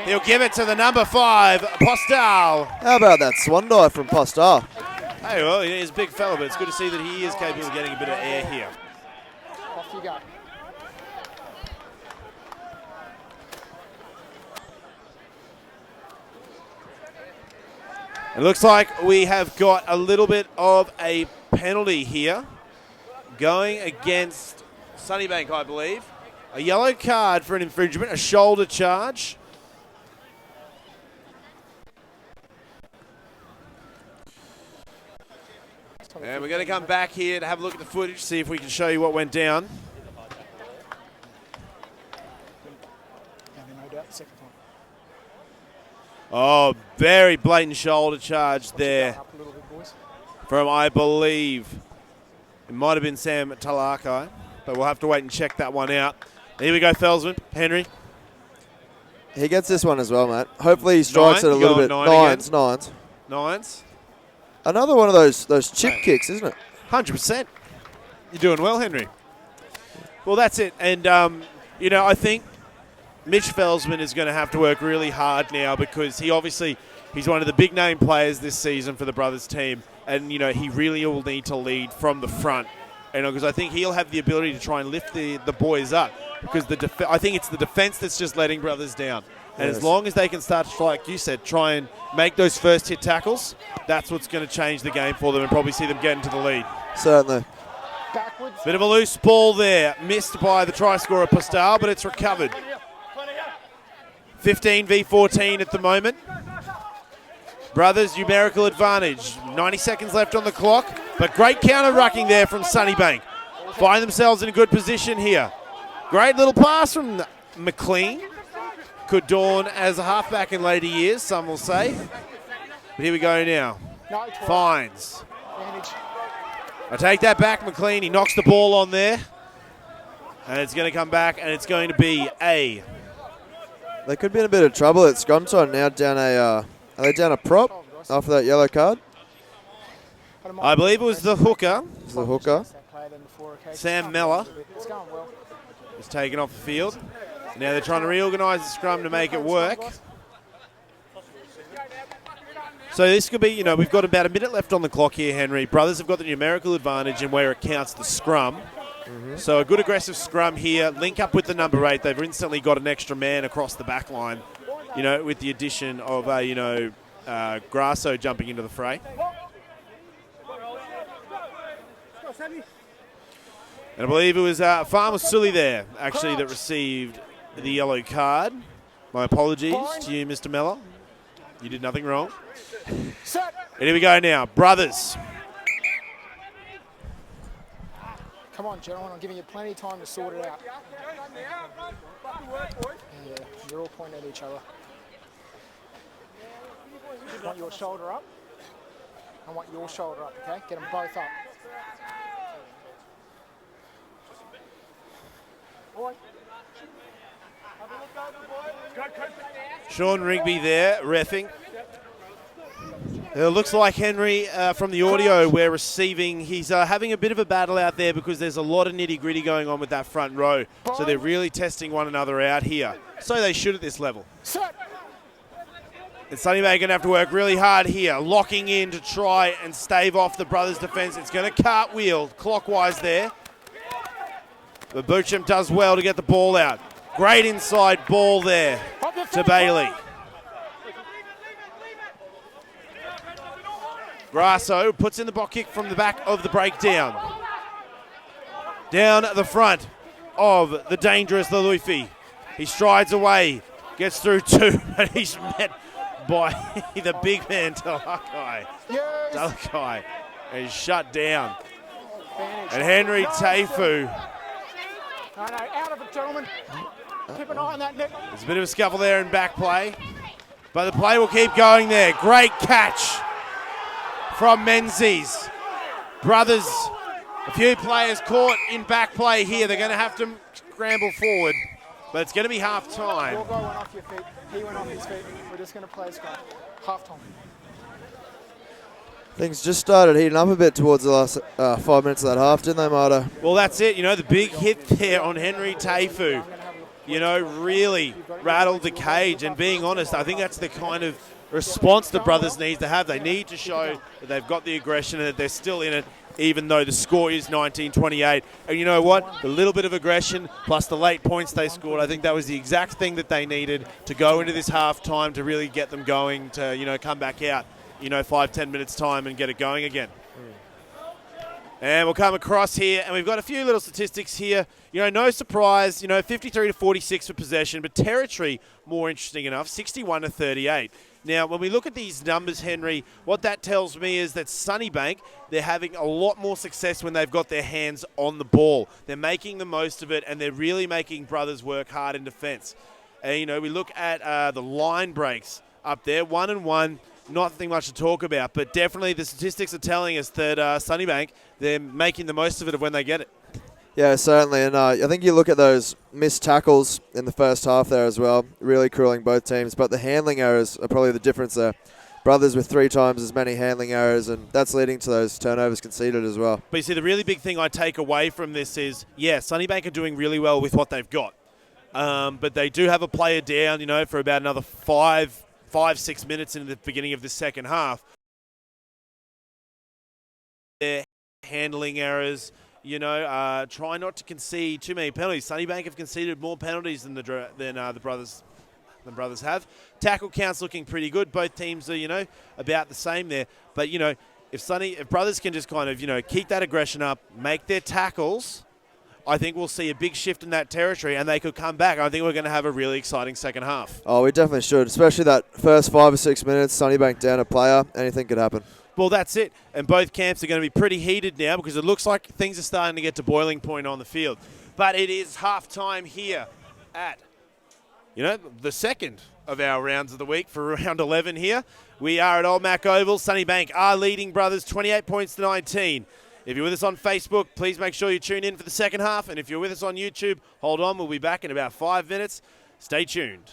He'll give it to the number 5, Postal. How about that swan dive from Postal? Hey, well, he's a big fella, but it's good to see that he is capable of getting a bit of air here. Off you go. It looks like we have got a little bit of a penalty here going against Sunnybank, I believe. A yellow card for an infringement, a shoulder charge. And we're going to come back here to have a look at the footage, see if we can show you what went down. Oh, very blatant shoulder charge there from, I believe, it might have been Sam Talakai, but we'll have to wait and check that one out. Here we go, Felsman. Henry. He gets this one as well, mate. Hopefully he strikes it a little bit. Nines. Another one of those chip kicks, isn't it? 100%. You're doing well, Henry. Well, that's it. And, I think Mitch Felsman is going to have to work really hard now because he's one of the big name players this season for the Brothers team. And, he really will need to lead from the front. Because I think he'll have the ability to try and lift the boys up. Because I think it's the defence that's just letting Brothers down. And as long as they can start to, like you said, try and make those first hit tackles, that's what's going to change the game for them and probably see them get into the lead. Certainly. Backwards. Bit of a loose ball there. Missed by the try scorer, Postal, but it's recovered. 15 v 14 at the moment. Brothers, numerical advantage. 90 seconds left on the clock, but great counter-rucking there from Sunnybank. Find themselves in a good position here. Great little pass from McLean. Could dawn as a halfback in later years, some will say. But here we go now. Fines. I take that back, McLean. He knocks the ball on there. And it's going to come back, and it's going to be a. They could be in a bit of trouble at scrum time now. Are they down a prop after that yellow card? I believe it was the hooker. It's the hooker. Sam Meller was taken off the field. Now they're trying to reorganise the scrum to make it work. So this could be, we've got about a minute left on the clock here, Henry. Brothers have got the numerical advantage in where it counts the scrum. So a good aggressive scrum here. Link up with the number 8. They've instantly got an extra man across the back line, with the addition of, Grasso jumping into the fray. And I believe it was Farmer Sully there, actually, that received the yellow card. My apologies to you, Mr. Mellor. You did nothing wrong. And here we go now. Brothers. Come on, gentlemen. I'm giving you plenty of time to sort it out. Yeah, you're all pointing at each other. I want your shoulder up. I want your shoulder up, okay? Get them both up. Sean Rigby there, reffing. It looks like Henry, from the audio we're receiving, he's having a bit of a battle out there because there's a lot of nitty-gritty going on with that front row. So they're really testing one another out here. So they should at this level. And Sunnybank going to have to work really hard here, locking in to try and stave off the Brothers' defence. It's going to cartwheel clockwise there. But Boucham does well to get the ball out. Great inside ball there to Bailey. Grasso puts in the block kick from the back of the breakdown. Down the front of the dangerous Lalufi. He strides away, gets through 2, but he's met by the big man Talakai. Talakai is shut down. And Henry Taifu. No, out of it, gentlemen. Keep an eye on that net. There's a bit of a scuffle there in back play, but the play will keep going there. Great catch from Menzies. Brothers, a few players caught in back play here. They're going to have to scramble forward, but it's going to be half time. Your guy went off your feet. He went off his feet. We're just going to play scrum. Half time. Things just started heating up a bit towards the last 5 minutes of that half, didn't they, Marta? Well, that's it. The big hit there on Henry Taifu, really rattled the cage. And being honest, I think that's the kind of response the Brothers need to have. They need to show that they've got the aggression and that they're still in it, even though the score is 19-28. And you know what? The little bit of aggression plus the late points they scored, I think that was the exact thing that they needed to go into this half-time to really get them going to, come back out, 5-10 minutes time and get it going again. And we'll come across here, and we've got a few little statistics here. No surprise, 53 to 46 for possession, but territory, more interesting enough, 61 to 38. Now, when we look at these numbers, Henry, what that tells me is that Sunnybank, they're having a lot more success when they've got their hands on the ball. They're making the most of it, and they're really making brothers work hard in defence. And, we look at the line breaks up there, 1-1. Nothing much to talk about, but definitely the statistics are telling us that Sunnybank, they're making the most of it when they get it. Yeah, certainly. And I think you look at those missed tackles in the first half there as well, really crueling both teams. But the handling errors are probably the difference there. Brothers with 3 times as many handling errors, and that's leading to those turnovers conceded as well. But you see, the really big thing I take away from this is, Sunnybank are doing really well with what they've got. But they do have a player down, for about another 5-6 minutes in the beginning of the second half. Their handling errors, try not to concede too many penalties. Sunnybank have conceded more penalties than the brothers have. Tackle count's looking pretty good. Both teams are, about the same there. But, if brothers can just kind of, keep that aggression up, make their tackles, I think we'll see a big shift in that territory, and they could come back. I think we're going to have a really exciting second half. Oh, we definitely should, especially that first 5 or 6 minutes. Sunnybank down a player, anything could happen. Well, that's it. And both camps are going to be pretty heated now because it looks like things are starting to get to boiling point on the field. But it is half-time here at, the second of our rounds of the week for round 11 here. We are at Old Mac Oval. Sunnybank are leading brothers 28 points to 19. If you're with us on Facebook, please make sure you tune in for the second half. And if you're with us on YouTube, hold on. We'll be back in about 5 minutes. Stay tuned.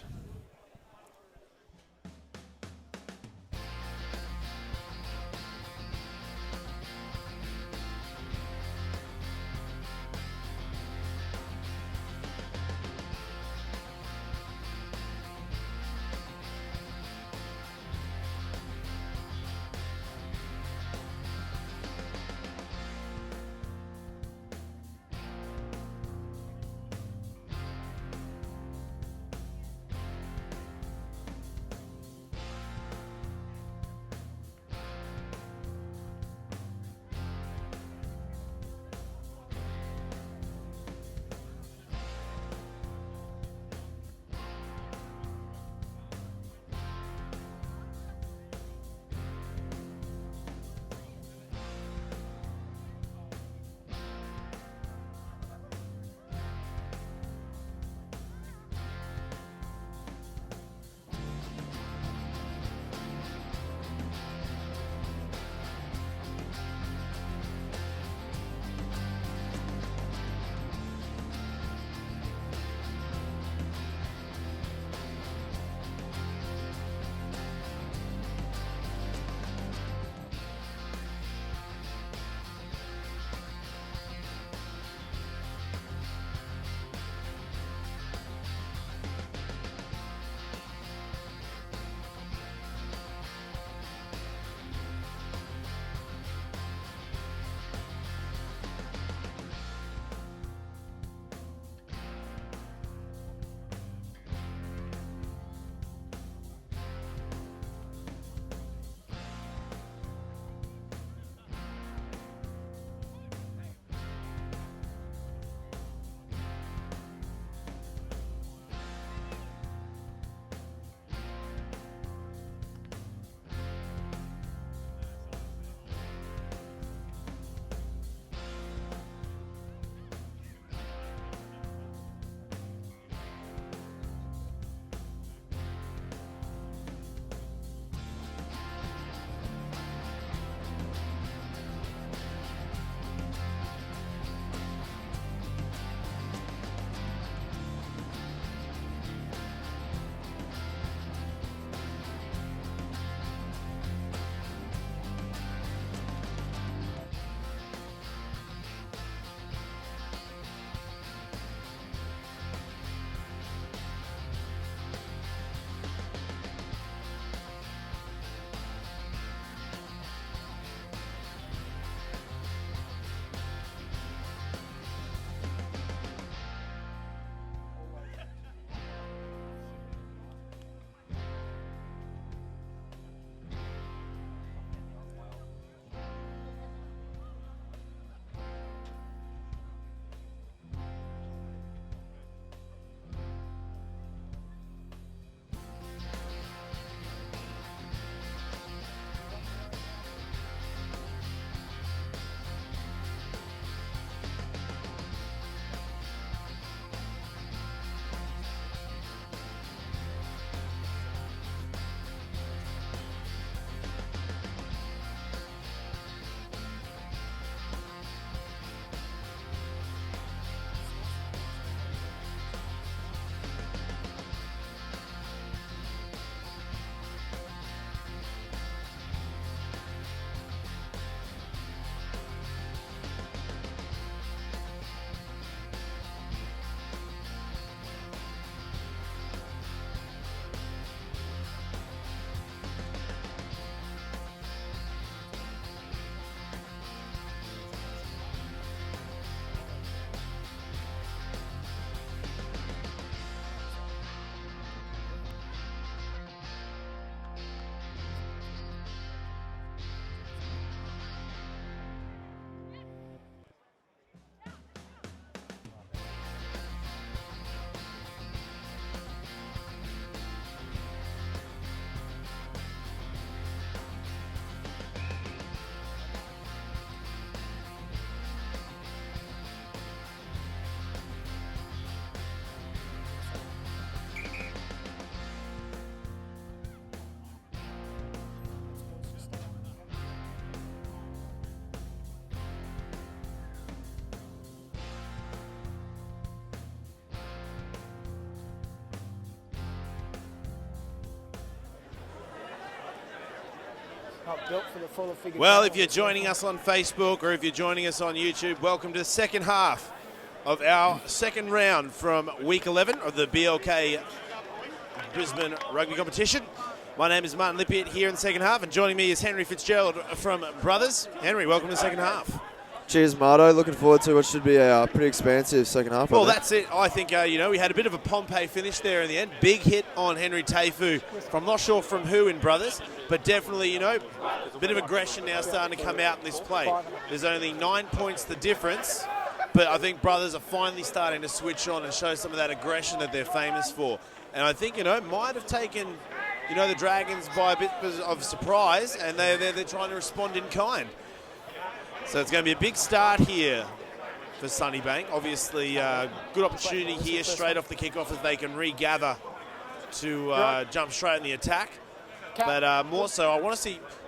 Not built for the fuller figure. Well, if you're joining us on Facebook or if you're joining us on YouTube, welcome to the second half of our second round from week 11 of the BLK Brisbane Rugby Competition. My name is Martin Lippiett here in the second half, and joining me is Henry Fitzgerald from Brothers. Henry, welcome to the second half. Cheers, Marto. Looking forward to what should be a pretty expansive second half. Well, that's it. I think, we had a bit of a Pompeii finish there in the end. Big hit on Henry Taifu from not sure from who in Brothers, but definitely, a bit of aggression now starting to come out in this play. There's only 9 points the difference, but I think Brothers are finally starting to switch on and show some of that aggression that they're famous for. And I think, might have taken, the Dragons by a bit of surprise, and they're trying to respond in kind. So it's going to be a big start here for Sunnybank. Obviously, good opportunity here straight off the kickoff as they can regather to jump straight in the attack. But more so,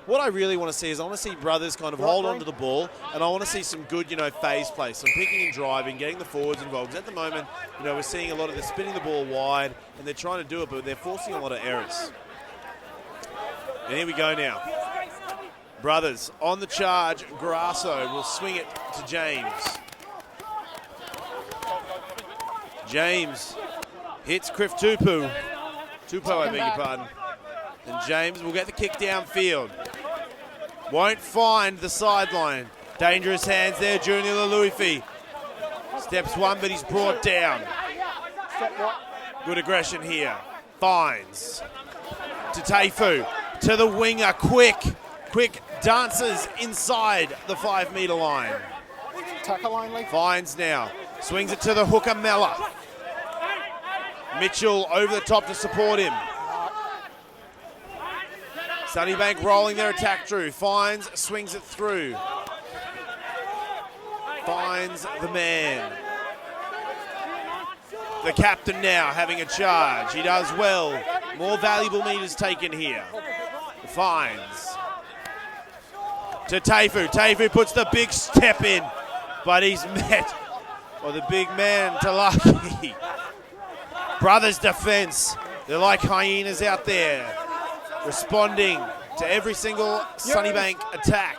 what I really want to see is I want to see Brothers kind of hold on to the ball, and I want to see some good, phase play, some picking and driving, getting the forwards involved. Because at the moment, we're seeing a lot of the spinning the ball wide, and they're trying to do it, but they're forcing a lot of errors. And here we go now. Brothers on the charge. Grasso will swing it to James. James hits Criff Tupu. I beg your pardon. And James will get the kick downfield. Won't find the sideline. Dangerous hands there, Junior Leluifi. Steps one, but he's brought down. Good aggression here. Finds to Taifu. To the winger, quick dances inside the 5 metre line. Finds now, swings it to the hooker Mella. Mitchell over the top to support him. Sunnybank rolling their attack through. Finds, swings it through. Finds the man. The captain now having a charge. He does well. More valuable meters taken here. Finds to Taifu. Taifu puts the big step in, but he's met by the big man, Talaki. Brothers defense. They're like hyenas out there, responding to every single Sunnybank attack.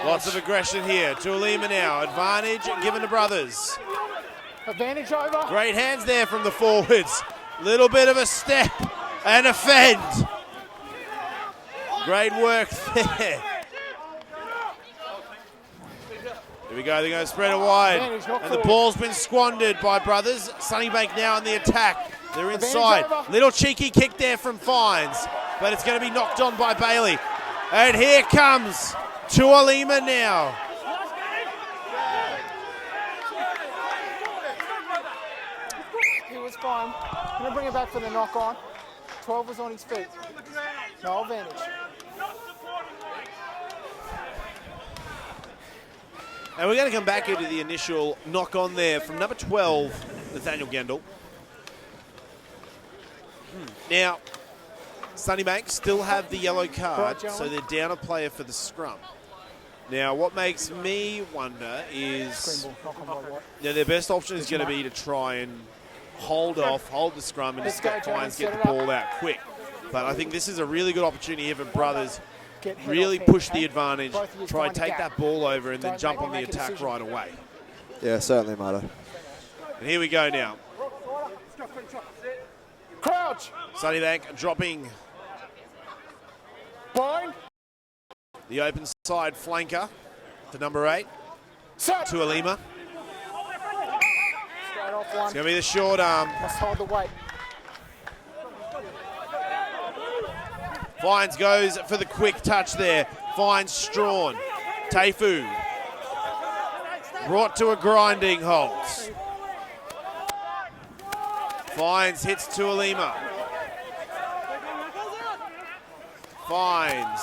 Lots of aggression here. Tuolima now. Advantage given to Brothers. Advantage over. Great hands there from the forwards. Little bit of a step and a fend. Great work there. Here we go. They're going to spread it wide. And the ball's been squandered by Brothers. Sunnybank now in the attack. They're inside. Little cheeky kick there from Fines, but it's going to be knocked on by Bailey. And here comes Tuolima now. He was fine. I'm going to bring it back for the knock on. 12 was on his feet. No advantage. And we're going to come back into the initial knock on there from number 12, Nathaniel Gendel. Now, Sunnybank still have the yellow card, so they're down a player for the scrum. Now, what makes me wonder is their best option is going to be to try and hold the scrum and just try and get the ball out quick. But I think this is a really good opportunity here for Brothers. Really push the advantage, try and take that ball over and then jump on the attack right away. Yeah, certainly, Marto. And here we go now. Crouch. Sunnybank dropping Bind. the open side flanker to number 8, Tuolima. Straight off one. It's going to be the short arm. Must hold the weight. Fines goes for the quick touch there. Fines Strawn. Taifu. Brought to a grinding halt. Fines hits Tuolima. Fines.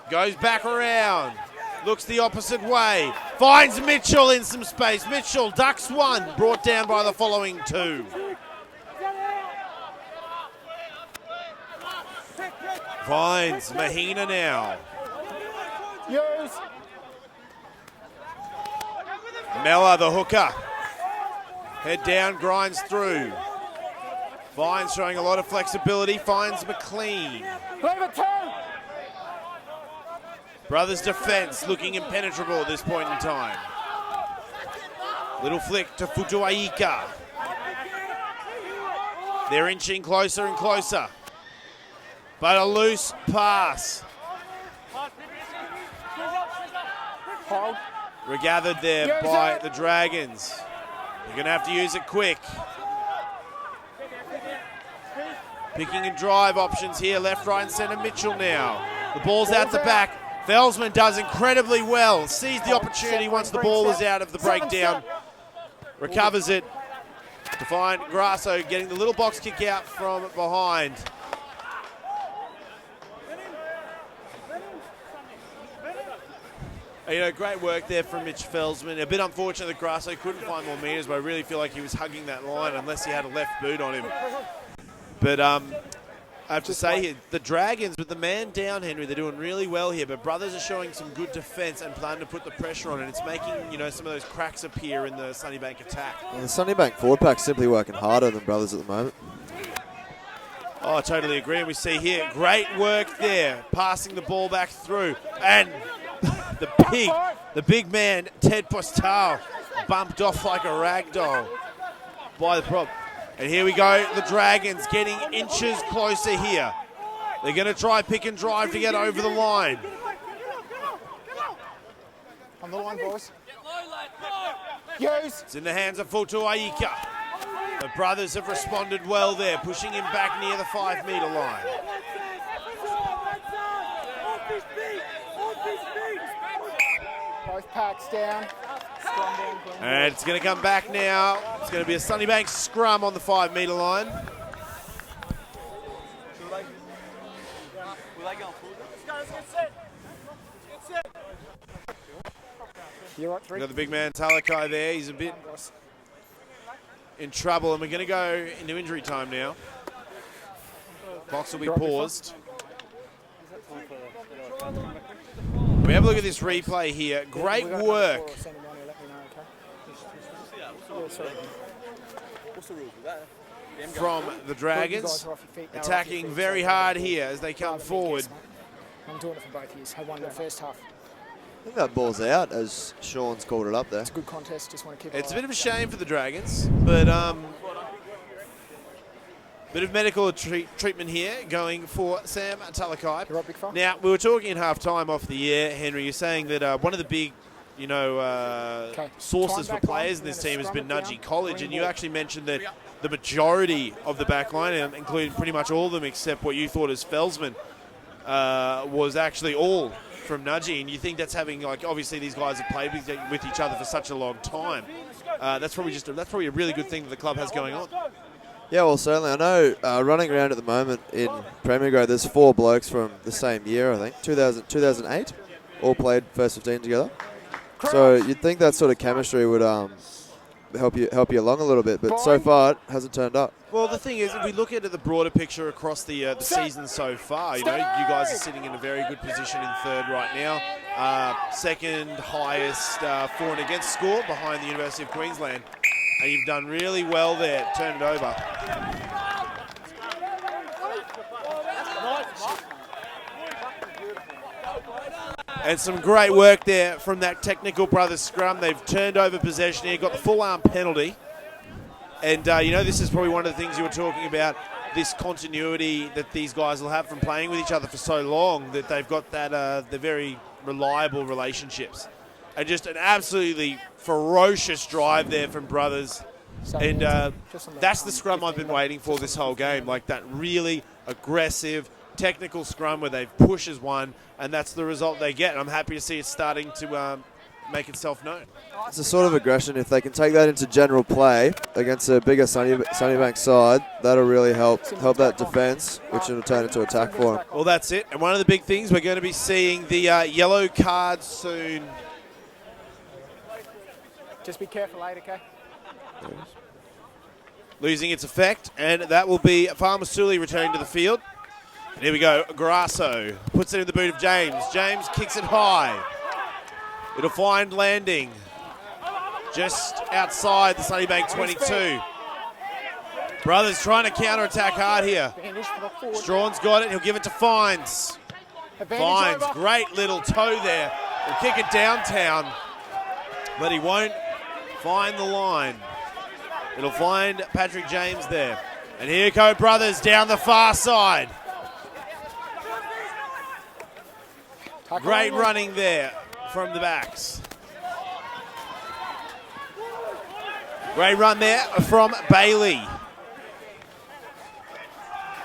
Goes back around. Looks the opposite way. Finds Mitchell in some space. Mitchell ducks one. Brought down by the following 2. Finds Mahina now. Use. Mella, the hooker. Head down, grinds through. Fines showing a lot of flexibility, finds McLean. Leave it 2. Brothers' defense looking impenetrable at this point in time. Little flick to Futuaika. They're inching closer and closer. But a loose pass. Hold. Regathered there by the Dragons. They're going to have to use it quick. Picking and drive options here, left, right, and centre. Mitchell now. The ball's out the back. Felsman does incredibly well. Sees the opportunity once the ball is out of the breakdown. Recovers it to find Grasso getting the little box kick out from behind. You know, great work there from Mitch Felsman. A bit unfortunate that Grasso couldn't find more metres, but I really feel like he was hugging that line unless he had a left boot on him. But I have to say here, the Dragons with the man down, Henry, they're doing really well here, but Brothers are showing some good defence and planning to put the pressure on it. It's making, you know, some of those cracks appear in the Sunnybank attack. Well, the Sunnybank forward pack's simply working harder than Brothers at the moment. Oh, I totally agree. And we see here, great work there, passing the ball back through. And the big man, Ted Postal, bumped off like a rag doll by the prop. And here we go, the Dragons getting inches closer here. They're going to try pick and drive to get over the line. On the line, boys. Use. It's in the hands of Futuaika. The Brothers have responded well there, pushing him back near the 5 metre line. Both packs down. Scrum down. And it's going to come back now. It's going to be a Sunnybank scrum on the 5 metre line. You're right, 3. We've got the big man Talakai there. He's a bit in trouble, and we're going to go into injury time now. Box will be paused. We have a look at this replay here. Great work from the Dragons. Attacking very hard here as they come forward. I'm doing it for both years. Had one in the first half. I think that ball's out as Sean's called it up there. It's a good contest. Just want to keep It's a bit of a shame for the Dragons, but bit of medical treatment here going for Sam Talakai. You're right, big fella. Now, we were talking in half-time off the air, Henry. You're saying that one of the big, you know, sources for players in this team has been Nudgee College, and you actually mentioned that the majority of the back line, including pretty much all of them except what you thought as Felsman, was actually all from Nudgee, and you think that's having, like, obviously these guys have played with each other for such a long time. That's probably a really good thing that the club has going on. Yeah, well, certainly. I know running around at the moment in Premier Grade, there's 4 blokes from the same year, I think, 2008, all played first 15 together. So you'd think that sort of chemistry would help you along a little bit, but so far it hasn't turned up. Well, the thing is, if we look at the broader picture across the season so far, you know, you guys are sitting in a very good position in third right now. Second highest for and against score behind the University of Queensland. And you've done really well there. Turn it over. And some great work there from that technical Brothers scrum. They've turned over possession here, got the full arm penalty. And, you know, this is probably one of the things you were talking about, this continuity that these guys will have from playing with each other for so long, that they've got that the very reliable relationships. And just an absolutely ferocious drive there from Brothers. And that's the scrum I've been waiting for this whole game, like that really aggressive, technical scrum where they've pushed as one, and that's the result they get. And I'm happy to see it starting to make itself known. It's a sort of aggression. If they can take that into general play against a bigger Sunnybank side, that'll really help that defence, which will turn into attack for them. Well, that's it. And one of the big things, we're going to be seeing the yellow card soon. Just be careful later, okay? Losing its effect, and that will be Farmasuli returning to the field. And here we go, Grasso puts it in the boot of James. James kicks it high. It'll find landing just outside the Sunnybank 22. Brothers trying to counterattack hard here. Advantage for the forward. Strawn's got it. He'll give it to Fines. Advantage Fines, over. great little toe there. He'll kick it downtown, but he won't find the line. It'll find Patrick James there. And here go Brothers down the far side. Great running there from the backs. Great run there from Bailey.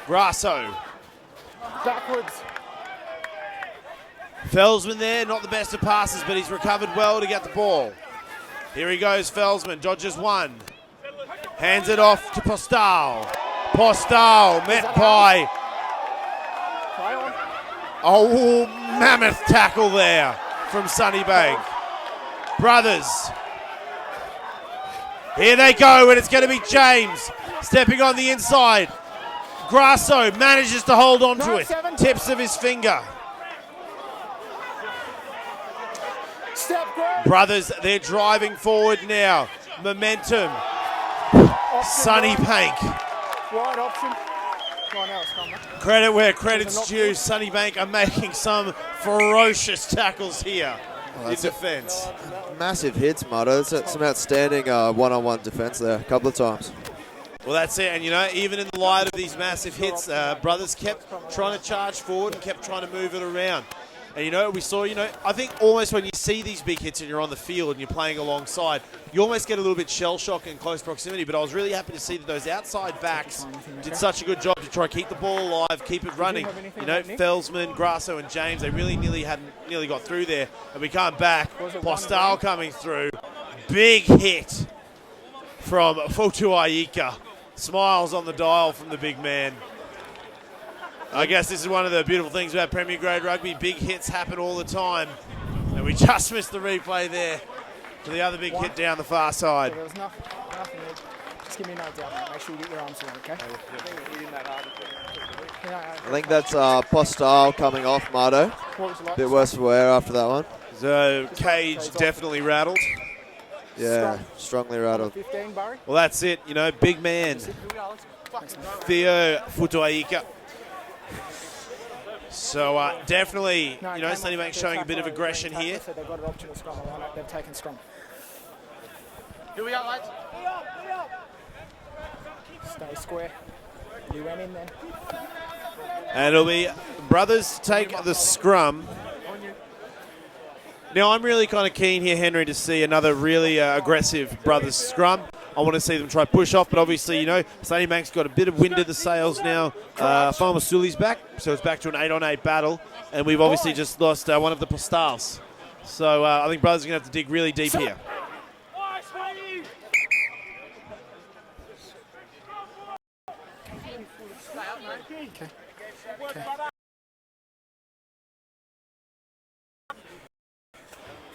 Grasso. Backwards. Felsman there, not the best of passes, but he's recovered well to get the ball. Here he goes, Felsman, dodges one. Hands it off to Postal. Postal met by... Try on. Oh, mammoth tackle there from Sunnybank. Brothers. Here they go, and it's going to be James stepping on the inside. Grasso manages to hold on to it. Tips of his finger. Step grab. Brothers, they're driving forward now. Momentum. Sunnybank. Wide option. Line out, scrum. Credit where credit's due. Sunnybank are making some ferocious tackles here in defence. Massive hits, Muddo. That's some outstanding one-on-one defence there a couple of times. Well, that's it. And, you know, even in the light of these massive hits, Brothers kept trying to charge forward and kept trying to move it around. And, you know, we saw, you know, I think almost when you see these big hits and you're on the field and you're playing alongside, you almost get a little bit shell-shock in close proximity. But I was really happy to see that those outside backs did such a good job to try to keep the ball alive, keep it running. You know, Felsman, Grasso and James, they really nearly got through there. And we come back. Postal coming through. Big hit from Futuaika. Smiles on the dial from the big man. I guess this is one of the beautiful things about Premier Grade Rugby. Big hits happen all the time. And we just missed the replay there for the other big hit down the far side. There was nothing there. Just give me a note down, mate. Make sure you get your arms around, okay? I think that's Postal coming off, Mardo. What was it like? Bit worse for wear after that one. So Cage definitely rattled. Yeah, strongly rattled. 15, Barry. Well, that's it. You know, big man. Theo Futuaika. So definitely, you know, Sunnybank showing a bit of aggression here. So they've got an optional scrum. They've taken scrum. Here we go, lads. Stay square. You went in then. And it'll be Brothers take the scrum. Now, I'm really kind of keen here, Henry, to see another really aggressive Brothers scrum. I want to see them try push off, but obviously, you know, Sunnybank's got a bit of wind at the sails now. Farmer Suli's back, so it's back to an 8-on-8 battle, and we've obviously just lost one of the Postals. So I think Brothers are going to have to dig really deep here.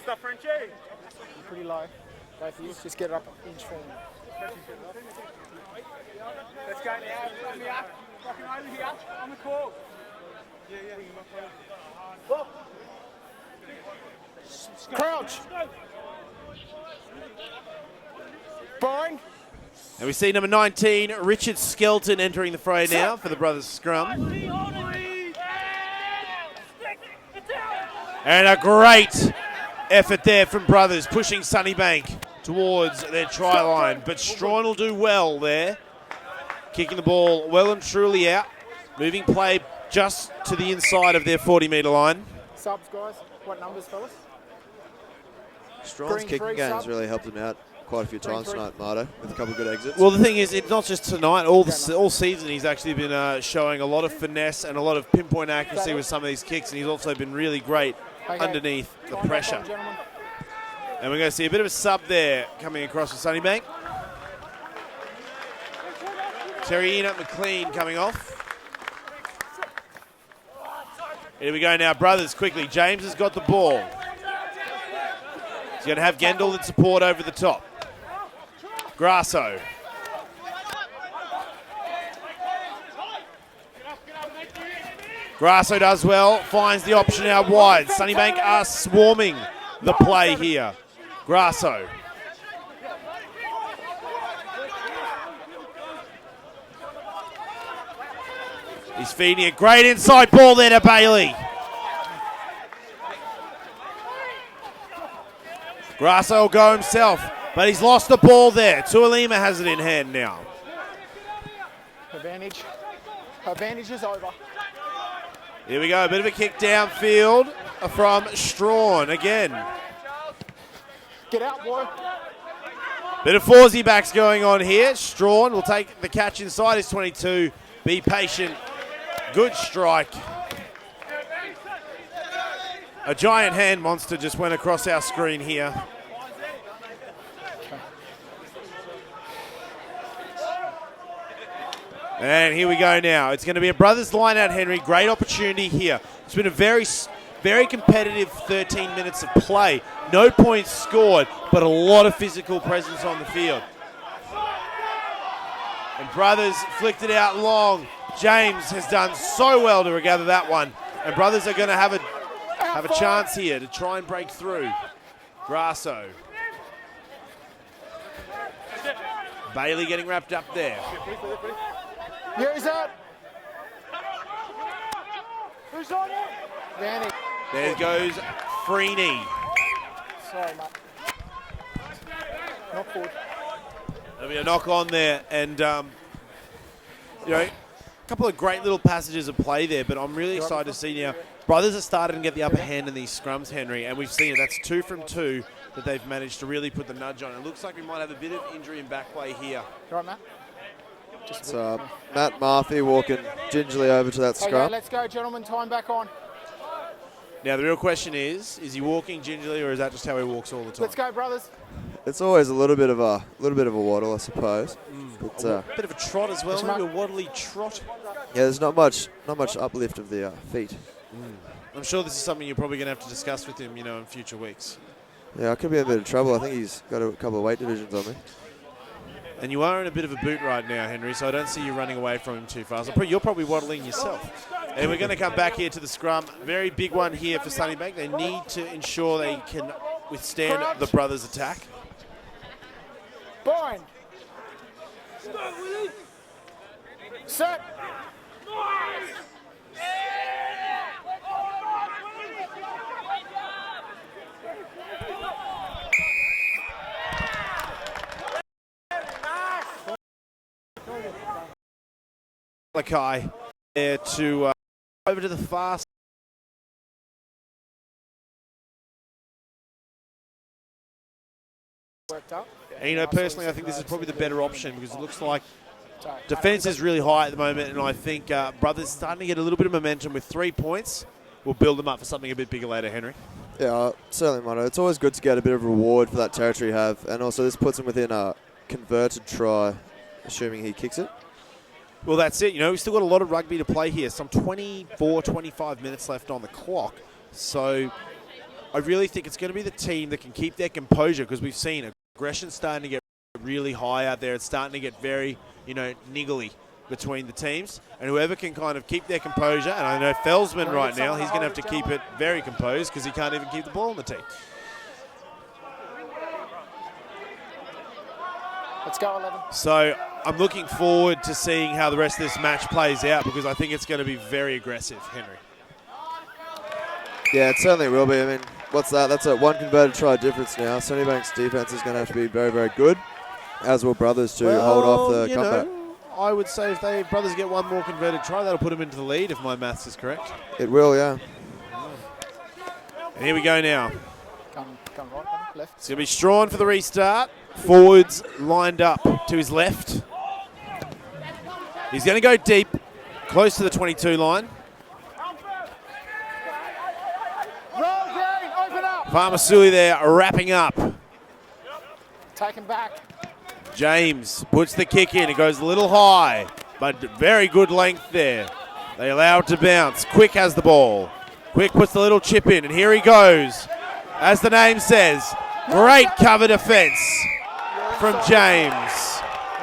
Stop, Frenchie. Pretty low. Both of you. Just get it up an inch forward. Let's go now. Come here. Rocking over here. On the call. Crouch. Bind. And we see number 19, Richard Skelton, entering the fray now for the Brothers scrum. And a great effort there from Brothers, pushing Sunnybank towards their try line. But Strawn will do well there, kicking the ball well and truly out. Moving play just to the inside of their 40-metre line. Subs, guys. What numbers, fellas? Strawn's Green kicking three, game sub. has really helped him out quite a few times tonight, Mardo, with a couple of good exits. Well, the thing is, it's not just tonight. All season, he's actually been showing a lot of finesse and a lot of pinpoint accuracy with some of these kicks, and he's also been really great underneath the pressure. And we're going to see a bit of a sub there coming across for Sunnybank. Terriena McLean coming off. Here we go now, Brothers, quickly. James has got the ball. He's going to have Gendel in support over the top. Grasso. Grasso does well, finds the option out wide. Sunnybank are swarming the play here. Grasso. He's feeding a great inside ball there to Bailey. Grasso will go himself, but he's lost the ball there. Tuolima has it in hand now. Advantage. Advantage is over. Here we go, a bit of a kick downfield from Strawn again. Get out, boy. Bit of Forsey backs going on here. Strawn will take the catch inside his 22. Be patient. Good strike. A giant hand monster just went across our screen here. And here we go now. It's going to be a brothers line out, Henry. Great opportunity here. It's been a very competitive 13 minutes of play. No points scored, but a lot of physical presence on the field. And brothers flicked it out long. James has done so well to gather that one. And brothers are going to have a chance here to try and break through. Grasso. Bailey getting wrapped up there. Here is that. Who's on it? Vanny. There goes Freeney. Sorry, mate. Not good. There'll be a knock on there, and a couple of great little passages of play there, but I'm really excited to see now. Brothers are starting to get the upper hand in these scrums, Henry, and we've seen it. That's 2 from 2 that they've managed to really put the nudge on. It looks like we might have a bit of injury in back play here. You right, Matt? It's Matt Marthy walking gingerly over to that scrum. Okay, let's go, gentlemen. Time back on. Now the real question is he walking gingerly, or is that just how he walks all the time? Let's go, brothers. It's always a little bit of a waddle, I suppose. But, A bit of a trot as well, maybe a waddly trot. Yeah, there's not much uplift of the feet. I'm sure this is something you're probably going to have to discuss with him, in future weeks. Yeah, I could be in a bit of trouble. I think he's got a couple of weight divisions on me. And you are in a bit of a boot right now, Henry, so I don't see you running away from him too fast. You're probably waddling yourself. And we're going to come back here to the scrum. Very big one here for Sunnybank. They need to ensure they can withstand the brothers' attack. Bind. Set. Malachi there to over to the fast. Worked up. And personally, I think this is probably the better option because it looks like defense is really high at the moment, and I think brothers starting to get a little bit of momentum with 3 points. We'll build them up for something a bit bigger later, Henry. Yeah, certainly, Mono. It's always good to get a bit of reward for that territory you have, and also this puts him within a converted try, assuming he kicks it. Well, that's it. We've still got a lot of rugby to play here. Some 24, 25 minutes left on the clock. So I really think it's going to be the team that can keep their composure because we've seen aggression starting to get really high out there. It's starting to get very, niggly between the teams. And whoever can kind of keep their composure, and I know Felsman right now, he's going to have to keep it very composed because he can't even keep the ball on the tee. Let's go, 11. So I'm looking forward to seeing how the rest of this match plays out because I think it's going to be very aggressive, Henry. Yeah, it certainly will be. I mean, what's that? That's a 1 converted try difference now. Sunnybank's defense is going to have to be very, very good, as will brothers to hold off the comeback. I would say if brothers get 1 more converted try, that'll put them into the lead if my maths is correct. It will, yeah. And here we go now. Come right, left. It's going to be Strawn for the restart. Forwards lined up to his left. He's going to go deep, close to the 22 line. Roll, Green, open up. Farmasuli there wrapping up. Take him back. James puts the kick in. It goes a little high, but very good length there. They allow it to bounce. Quick has the ball. Quick puts the little chip in, and here he goes. As the name says, great cover defense from James.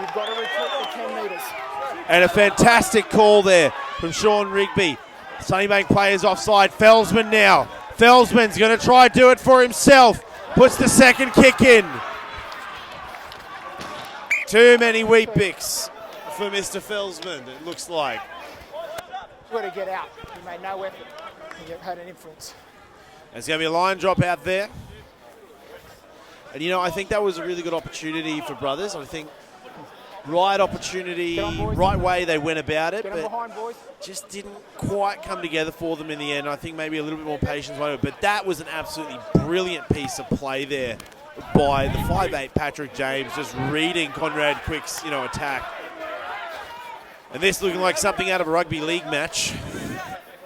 You've got to retreat for 10 metres. And a fantastic call there from Sean Rigby. Sunnybank players offside. Felsman now. Felsman's going to try to do it for himself. Puts the second kick in. Too many Weet-Bix for Mr. Felsman, it looks like. You've got to get out. You made no effort. You had an influence. There's going to be a line drop out there. And, you know, I think that was a really good opportunity for Brothers. I think right opportunity, right way they went about it, but behind, boys. just didn't quite come together for them in the end. I think maybe a little bit more patience. But that was an absolutely brilliant piece of play there by the 5'8" Patrick James, just reading Conrad Quick's, you know, attack. And this looking like something out of a rugby league match.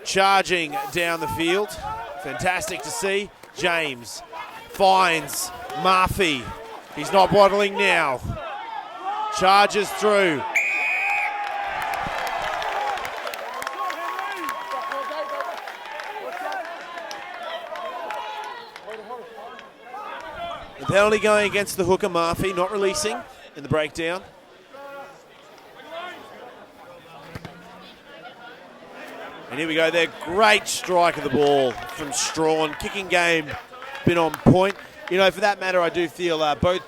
Charging down the field. Fantastic to see. James finds Murphy. He's not waddling now. Charges through. The penalty going against the hooker, Murphy, not releasing in the breakdown. And here we go there. Great strike of the ball from Strawn. Kicking game been on point. You know, for that matter, I do feel both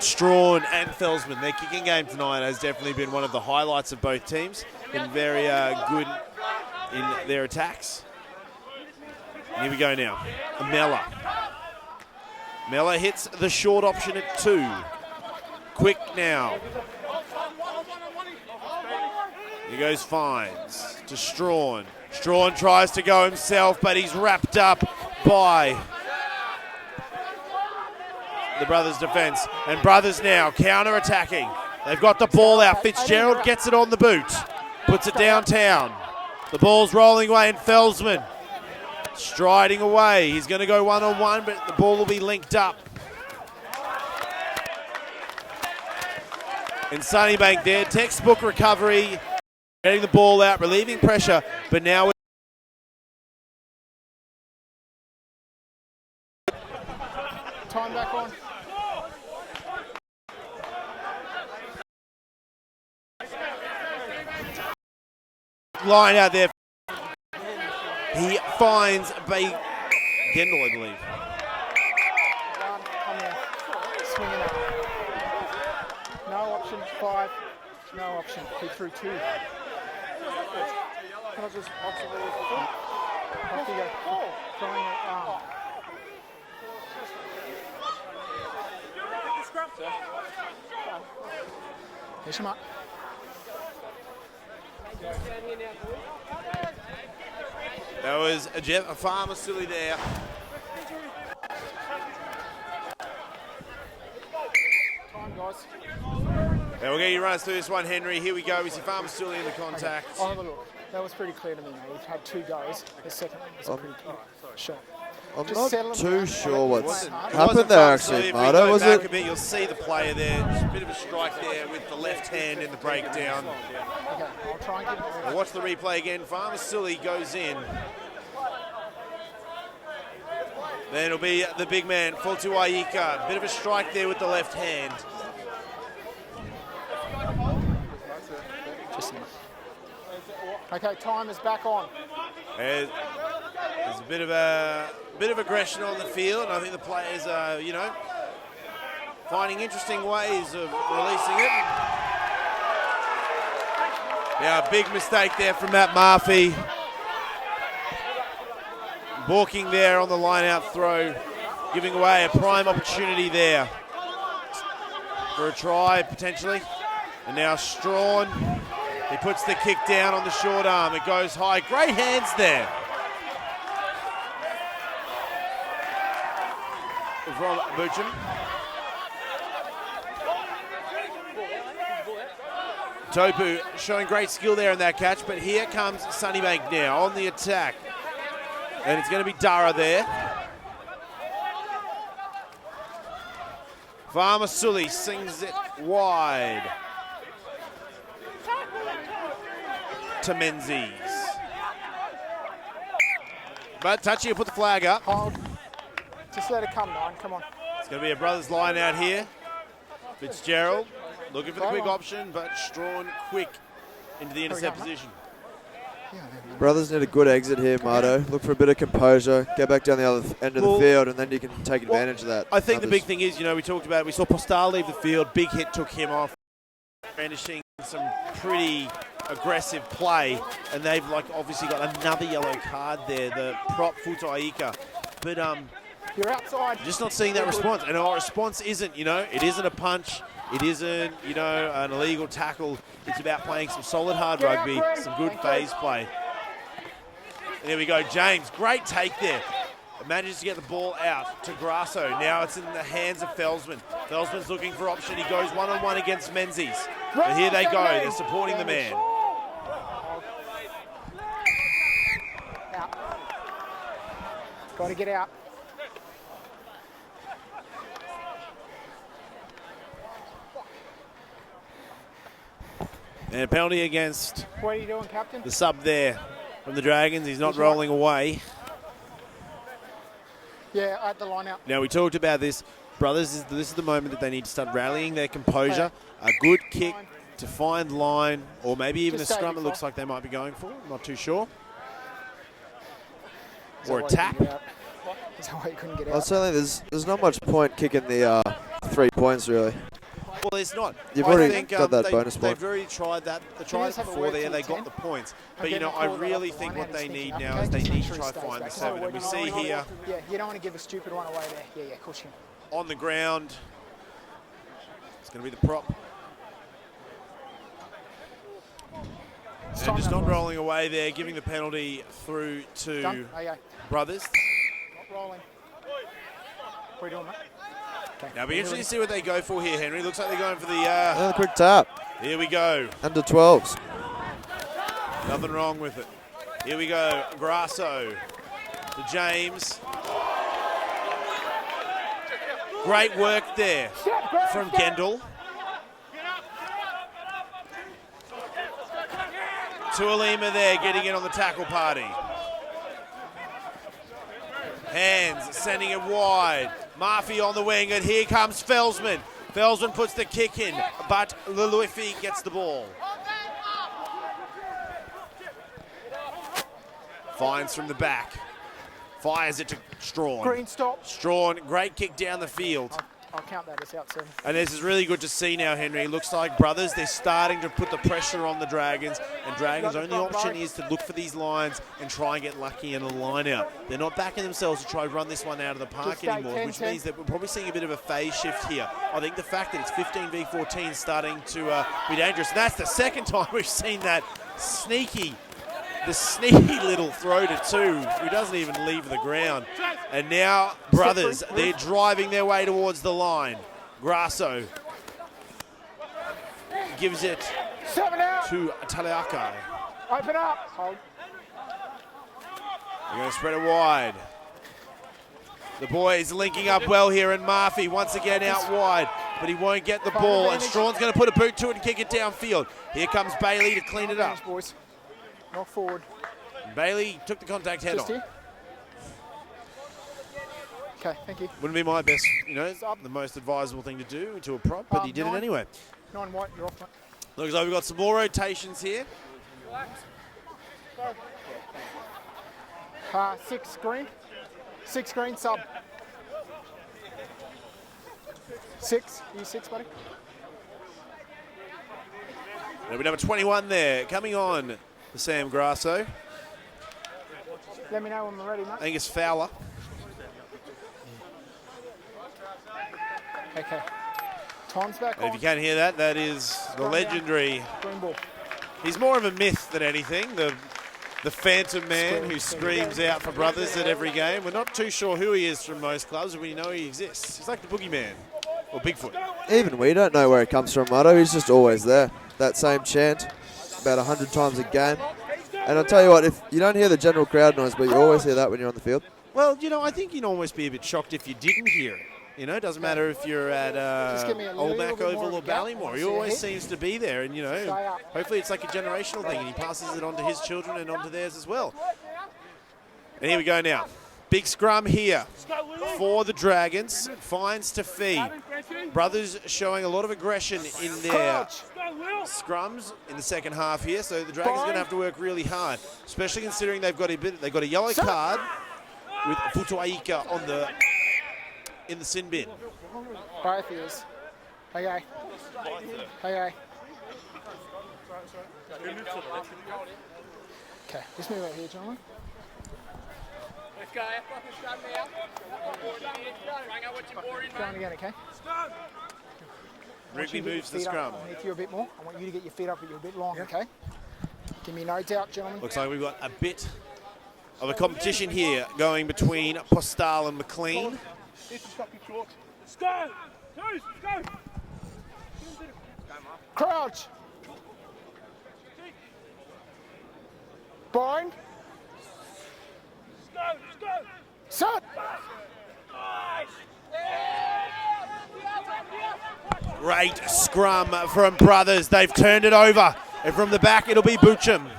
Strawn and Felsman, their kicking game tonight has definitely been one of the highlights of both teams. Been very good in their attacks. And here we go now. Mella hits the short option at 2. Quick now. He goes Fines to Strawn. Strawn tries to go himself, but he's wrapped up by the Brothers' defence. And Brothers now counter-attacking. They've got the ball out. Fitzgerald gets it on the boot. Puts it downtown. The ball's rolling away, and Felsman striding away. He's going to go one-on-one, but the ball will be linked up. And Sunnybank there, textbook recovery. Getting the ball out, relieving pressure, but now Time back on. line out there. He finds Gendel, I believe. Come here. Swinging up. No option, 5. No option. He threw 2. Can I just off you go. Throwing it. Push him up. That was a Farmer silly there. Time, guys. Now we'll get you runs through this one, Henry. Here we go. We see Farmer still in the contact. Okay. I'll have a look. That was pretty clear to me. We've had 2 goes. The second one was a pretty clear shot. I'm Just not too sure what's Happened happened there, actually, Mardo. Was it? A bit, you'll see the player there. Just a bit of a strike there with the left hand in the breakdown. Okay, I'll try and get it. Now watch the replay again. Farmer Silly goes in. Then it'll be the big man, Fultuaika. Bit of a strike there with the left hand. Okay, time is back on. There's a bit of aggression on the field. I think the players are, you know, finding interesting ways of releasing it. Yeah, big mistake there from Matt Murphy. Balking there on the line-out throw, giving away a prime opportunity there for a try, potentially. And now Strawn, he puts the kick down on the short arm. It goes high. Great hands there from Buchan. Topu showing great skill there in that catch, but here comes Sunnybank now on the attack. And it's going to be Dara there. Farmer Sully sings it wide to Menzies. But Touchy will put the flag up. Hold. Just let it come, 9. Come on. It's going to be a brothers line out here. Fitzgerald looking for the quick option, but Strawn quick into the intercept position. Brothers need a good exit here, Mardo. Look for a bit of composure, get back down the other end of the field, and then you can take advantage of that. I think the big thing is, you know, we talked about it. We saw Postal leave the field. Big hit took him off. Brandishing some pretty aggressive play, and they've like obviously got another yellow card there, the prop Futoaika. But You're outside. just not seeing that response, and our response isn't, it isn't a punch, it isn't, an illegal tackle. It's about playing some solid hard rugby, some good phase play. And there we go, James, great take there. Manages to get the ball out to Grasso. Now it's in the hands of Felsman. Felsman's looking for option. He goes one-on-one against Menzies. But here they go. They're supporting the man. Out. Got to get out. And a penalty against What are you doing, Captain? the sub there from the Dragons. He's not rolling away. Yeah, at the line out. Now, we talked about this. Brothers, this is the moment that they need to start rallying their composure. A good kick to find line, or maybe even a scrum it looks like they might be going for. Not too sure. Or a tap. Is that why you couldn't get Well, out? certainly there's not much point kicking the 3 points, really. Well, it's not. You've I already think, got that bonus point. They've already tried that. They tried it before there. They got the points. But, I really think what they need now is they need to try to find the 7. And we see here Yeah, you don't want to give a stupid one away there. Yeah, cushion. on the ground, it's going to be the prop. And just not rolling away there, giving the penalty through to Done. Okay. Brothers. Not rolling. What are you doing, mate? Okay. Now, it'll be interesting to see what they go for here, Henry. Looks like they're going for the... Another quick tap. Here we go. Under 12s. Nothing wrong with it. Here we go. Grasso to James. Great work there from Kendall. Tuolima there getting it on the tackle party. Hands sending it wide. Murphy on the wing, and here comes Felsman. Felsman puts the kick in, but Leluifi gets the ball. Finds from the back. Fires it to Strawn. Green stop. Strawn, great kick down the field. I'll count that as out, sir. And this is really good to see now, Henry. It looks like Brothers, they're starting to put the pressure on the Dragons. And Dragons' only option is to look for these lines and try and get lucky in a line out. They're not backing themselves to try and run this one out of the park anymore, which means that we're probably seeing a bit of a phase shift here. I think the fact that it's 15 v 14 is starting to be dangerous. And that's the second time we've seen that sneaky little throw to 2, who doesn't even leave the ground. And now Brothers, they're driving their way towards the line. Grasso gives it 7 out. to Taleaka. Open up. Hold. They're going to spread it wide. The boys linking up well here, and Murphy once again out wide, but he won't get the ball, and Strawn's going to put a boot to it and kick it downfield. Here comes Bailey to clean it up. Boys. Knock forward. Bailey took the contact head on. Here. Okay, thank you. Wouldn't be my best, the most advisable thing to do to a prop, but he did it anyway. 9 white, you're off, mate. Looks like we've got some more rotations here. 6 green. 6 green, sub. 6. You 6, buddy? There'll be number 21 there, coming on for Sam Grasso. Let me know when we're ready, mate. I think it's Fowler. Okay. Time's back And on. if you can't hear that, that is the legendary. Green ball. He's more of a myth than anything. The Phantom Man who screams out for Brothers at every game. We're not too sure who he is from most clubs, but we know he exists. He's like the Boogeyman or Bigfoot. Even we don't know where it comes from, Motto. He's just always there. That same chant about 100 times a game. And I'll tell you what, if you don't hear the general crowd noise, but you always hear that when you're on the field. Well, I think you'd almost be a bit shocked if you didn't hear it. It doesn't matter if you're at Old Mac Oval or Ballymore. He always seems to be there. And, hopefully it's like a generational thing and he passes it on to his children and on to theirs as well. And here we go now. Big scrum here for the Dragons. Finds to feed. Brothers showing a lot of aggression in their scrums in the second half here. So the Dragons are going to have to work really hard, especially considering they've got a yellow card with Futoaika in the sin bin. Both ears. Okay. Okay. Okay, just move over here, gentlemen. Let's go. Let's go now. Bring out what you're boring, Going again, okay? Rugby moves the scrum. Underneath you a bit more. I want you to get your feet up, but you're a bit long, okay? Give me notes out, gentlemen. Looks like we've got a bit of a competition here going between Postal and McLean. Let's go. Let's go. Crouch. Bind. Let's go. Set. Great scrum from Brothers. They've turned it over. And from the back, it'll be Boucham.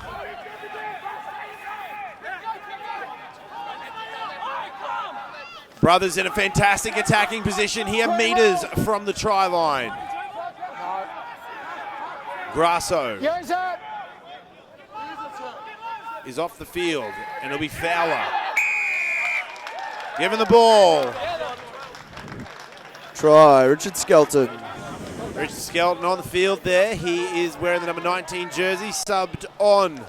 Brothers in a fantastic attacking position here, meters from the try line. Grasso Use it. is off the field, and it'll be Fowler. Given the ball. Try, Richard Skelton. Richard Skelton on the field there. He is wearing the number 19 jersey, subbed on.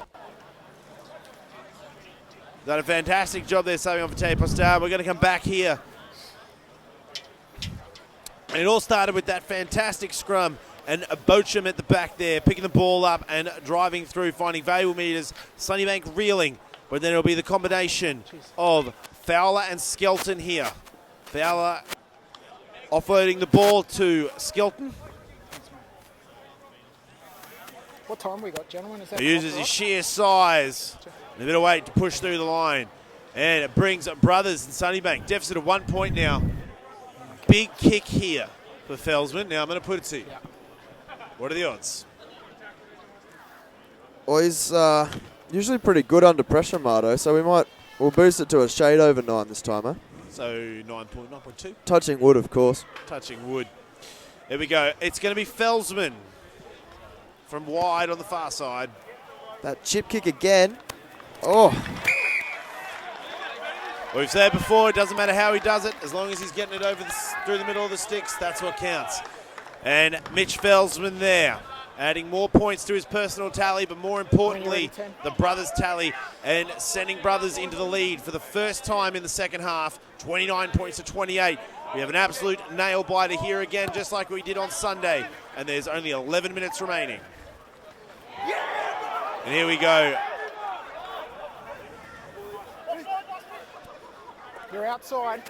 Done a fantastic job there subbing on for Tate Postal. We're going to come back here. And it all started with that fantastic scrum and Bochum at the back there, picking the ball up and driving through, finding valuable meters. Sunnybank reeling, but then it'll be the combination of Fowler and Skelton here. Fowler offloading the ball to Skelton. What time we got, gentlemen? Is that He uses his sheer size and a bit of weight to push through the line. And it brings Brothers and Sunnybank. Deficit of 1 point now. Big kick here for Felsman. Now I'm going to put it to you. What are the odds? Well, he's usually pretty good under pressure, Mardo, so we'll boost it to a shade over 9 this time, huh? So 9.2. Touching wood, of course. Touching wood. There we go. It's going to be Felsman from wide on the far side. That chip kick again. Oh. We've said before, it doesn't matter how he does it, as long as he's getting it over through the middle of the sticks, that's what counts. And Mitch Felsman there, adding more points to his personal tally, but more importantly, the Brothers tally, and sending Brothers into the lead for the first time in the second half, 29 points to 28. We have an absolute nail-biter here again, just like we did on Sunday, and there's only 11 minutes remaining. And here we go. You're outside.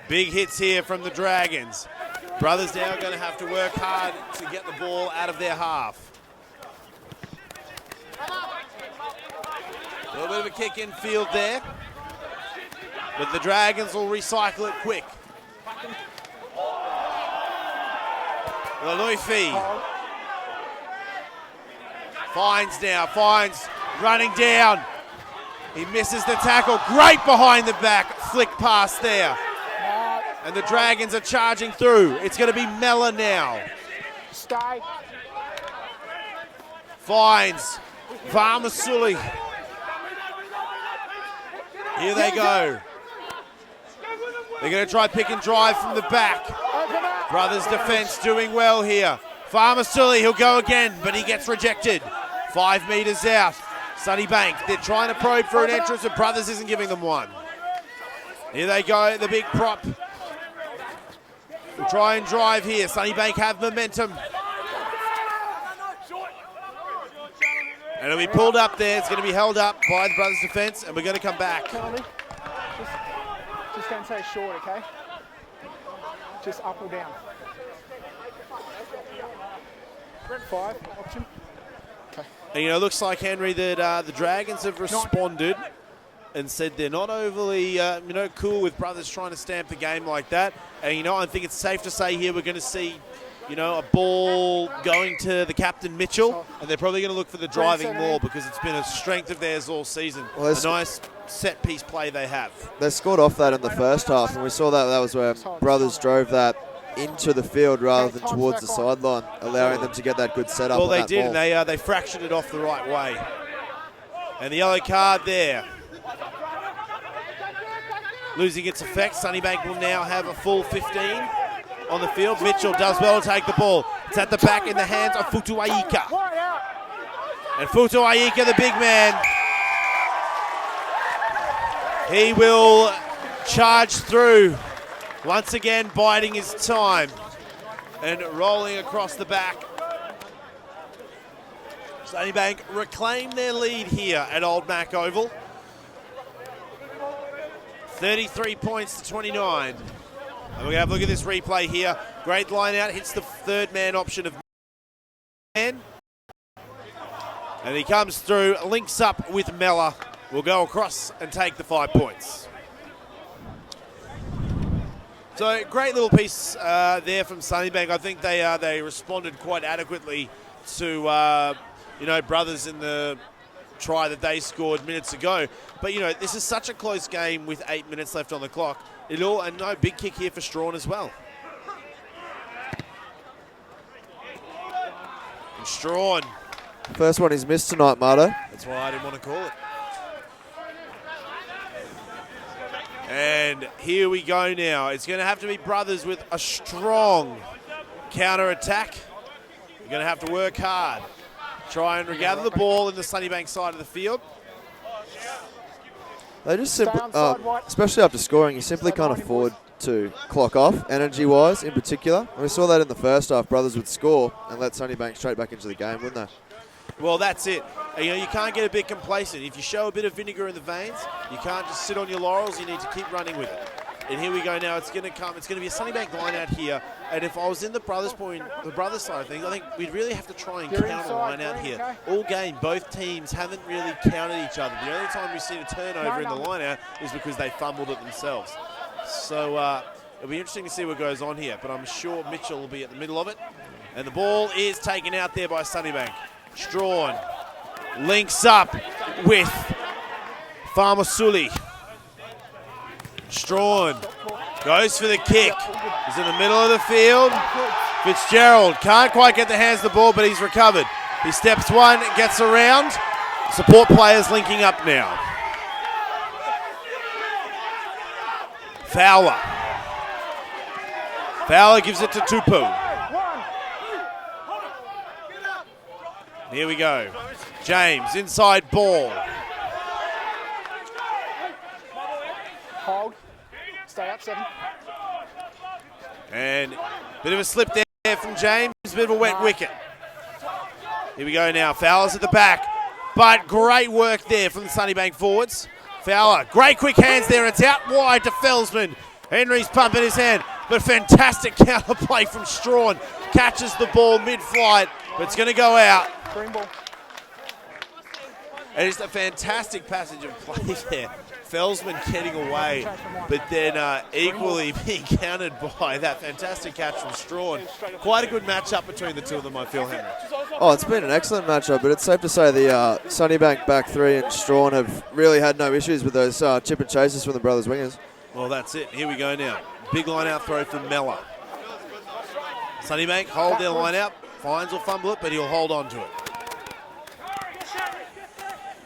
Big hits here from the Dragons. Brothers now going to have to work hard to get the ball out of their half. A little bit of a kick in field there. But the Dragons will recycle it quick. Lanuifi finds running down. He misses the tackle. Great behind the back flick pass there. And the Dragons are charging through. It's going to be Mella now. Stay. Finds Varmasuli. Here they go. They're going to try pick and drive from the back. Brothers defense doing well here. Varmasuli, he'll go again, but he gets rejected. 5 meters out. Sunnybank, they're trying to probe for an entrance, but Brothers isn't giving them one. Here they go, the big prop. We'll try and drive here. Sunnybank have momentum. And it'll be pulled up there. It's going to be held up by the Brothers defense, and we're going to come back. Just don't say short, okay? Just up or down. 5, option. Okay. And, you know, it looks like, Henry, that the Dragons have responded and said they're not overly, cool with Brothers trying to stamp the game like that. And, I think it's safe to say here we're going to see, a ball going to the captain, Mitchell, and they're probably going to look for the driving more because it's been a strength of theirs all season. Well, a nice set-piece play they have. They scored off that in the first half, and we saw that was where Brothers drove that into the field rather than towards the sideline, allowing them to get that good setup. Well, they did, and they fractured it off the right way. And the yellow card there. Losing its effect, Sunnybank will now have a full 15 on the field. Mitchell does well to take the ball. It's at the back in the hands of Futuaika. And Futuaika, the big man, he will charge through, once again biding his time and rolling across the back. Sunnybank reclaim their lead here at Old Mac Oval. 33 points to 29. And we're going to have a look at this replay here. Great line out, hits the third man option of man. And he comes through, links up with Mella. Will go across and take the 5 points. So great little piece there from Sunnybank. I think they responded quite adequately to brothers in the try that they scored minutes ago. But this is such a close game with 8 minutes left on the clock. And no big kick here for Strawn as well. And Strawn. First one he's missed tonight, Marto. That's why I didn't want to call it. And here we go now. It's going to have to be brothers with a strong counter-attack. You're going to have to work hard. Try and regather the ball in the Sunnybank side of the field. They just simply, especially after scoring, you simply can't afford to clock off, energy-wise in particular. And we saw that in the first half. Brothers would score and let Sunnybank straight back into the game, wouldn't they? Well, that's it. You can't get a bit complacent. If you show a bit of vinegar in the veins, you can't just sit on your laurels. You need to keep running with it. And here we go now. It's going to come. It's going to be a Sunnybank line out here. And if I was in the brothers' side of things, I think we'd really have to try and counter the line out here. All game, both teams haven't really countered each other. The only time we've seen a turnover in the line out is because they fumbled it themselves. So it'll be interesting to see what goes on here. But I'm sure Mitchell will be at the middle of it. And the ball is taken out there by Sunnybank. Strawn links up with Farmasuli. Strawn goes for the kick. He's in the middle of the field. Fitzgerald can't quite get the hands of the ball, but he's recovered. He steps one, gets around. Support players linking up now. Fowler. Fowler gives it to Tupu. Here we go. James, inside ball. Hold. Stay up, 7. And a bit of a slip there from James. A bit of a wet wicket. Here we go now. Fowler's at the back. But great work there from the Sunnybank forwards. Fowler, great quick hands there. It's out wide to Felsman. Henry's pumping his hand. But fantastic counter play from Strawn. Catches the ball mid-flight, but it's going to go out. Green ball. And it's a fantastic passage of play there. Felsman getting away, but then equally being countered by that fantastic catch from Strawn. Quite a good matchup between the two of them, I feel, Henry. Oh, it's been an excellent matchup, but it's safe to say the Sunnybank back three and Strawn have really had no issues with those chip and chases from the brothers wingers. Well, that's it. Here we go now. Big line out throw from Mella. Sunnybank hold their line out. Fines will fumble it, but he'll hold on to it.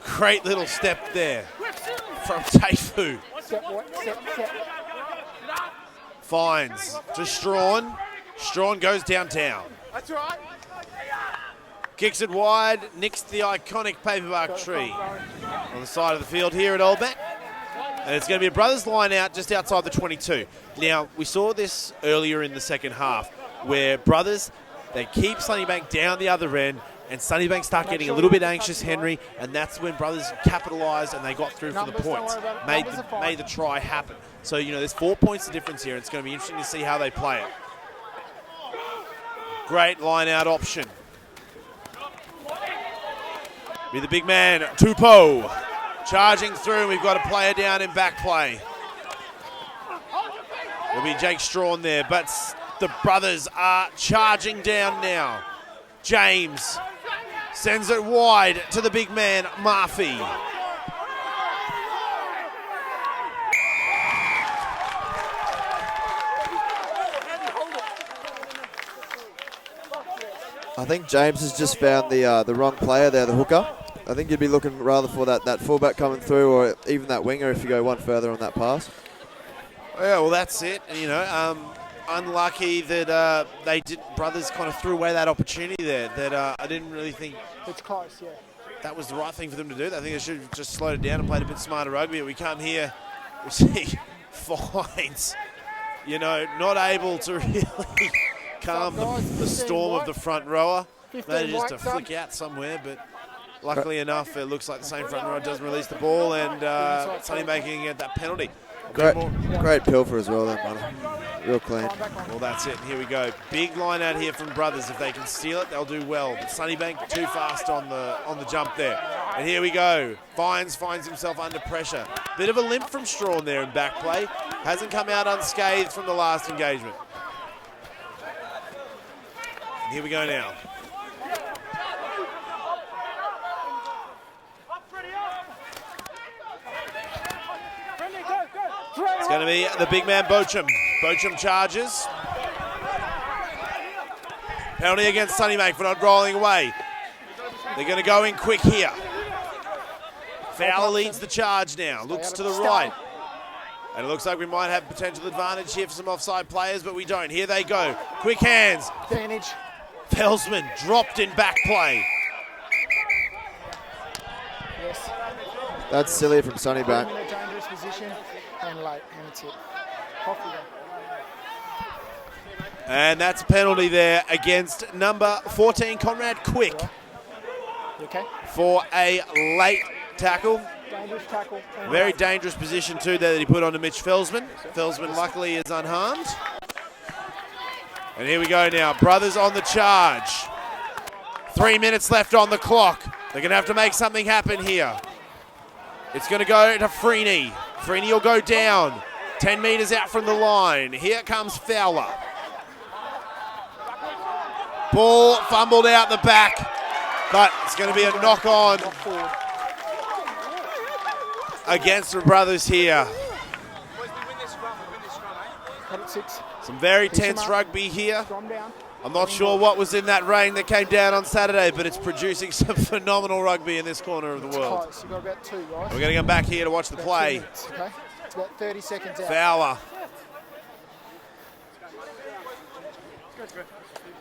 Great little step there from Taifu. Fines to Strawn. Strawn goes downtown. That's right. Kicks it wide, nicks the iconic paperbark tree on the side of the field here at Old Mac. And it's going to be a brothers line out just outside the 22. Now, we saw this earlier in the second half where brothers, they keep Sunnybank down the other end and Sunnybank start getting a little bit anxious, Henry, and that's when brothers capitalised and they got through for the points. Made the try happen. So, there's 4 points of difference here. It's going to be interesting to see how they play it. Great line out option. Be the big man, Tupo. Charging through, we've got a player down in back play. It'll be Jake Strawn there, but the brothers are charging down now. James sends it wide to the big man, Murphy. I think James has just found the wrong player there, the hooker. I think you'd be looking rather for that fullback coming through or even that winger if you go one further on that pass. Yeah, well, that's it. unlucky that Brothers kind of threw away that opportunity there. That I didn't really think It's close, yeah. that was the right thing for them to do. I think they should have just slowed it down and played a bit smarter rugby. We come here, we see Fines, not able to really calm the storm of the front rower. Manages to flick out somewhere, but luckily enough, it looks like the same front rower doesn't release the ball, and Sunnybank can get that penalty. Great pilfer as well, then, Bunny. Real clean. Well, that's it. Here we go. Big line out here from Brothers. If they can steal it, they'll do well. But Sunnybank too fast on the jump there. And here we go. Fines finds himself under pressure. Bit of a limp from Strawn there in back play. Hasn't come out unscathed from the last engagement. And here we go now. It's going to be the big man Bochum. Bochum charges. Penalty against Sunnybank for not rolling away. They're going to go in quick here. Fowler leads the charge now. Looks to the right. And it looks like we might have potential advantage here for some offside players, but we don't. Here they go. Quick hands. Advantage. Felsman dropped in back play. Yes. That's silly from Sunnybank. In a dangerous position and late, and it's it. Off we go. And that's a penalty there against number 14, Conrad Quick, You okay? for a late tackle. Dangerous tackle. Very dangerous position too there that he put onto Mitch Felsman. Felsman luckily is unharmed. And here we go now. Brothers on the charge. 3 minutes left on the clock. They're going to have to make something happen here. It's going to go to Freeney. Freeney will go down. 10 metres out from the line. Here comes Fowler. Ball fumbled out the back, but it's going to be a knock on against the Brothers here. Some very tense rugby here. I'm not sure what was in that rain that came down on Saturday, but it's producing some phenomenal rugby in this corner of the world. You've got about 2, guys. We're going to come back here to watch the play. Okay. It's about 30 seconds out. Fowler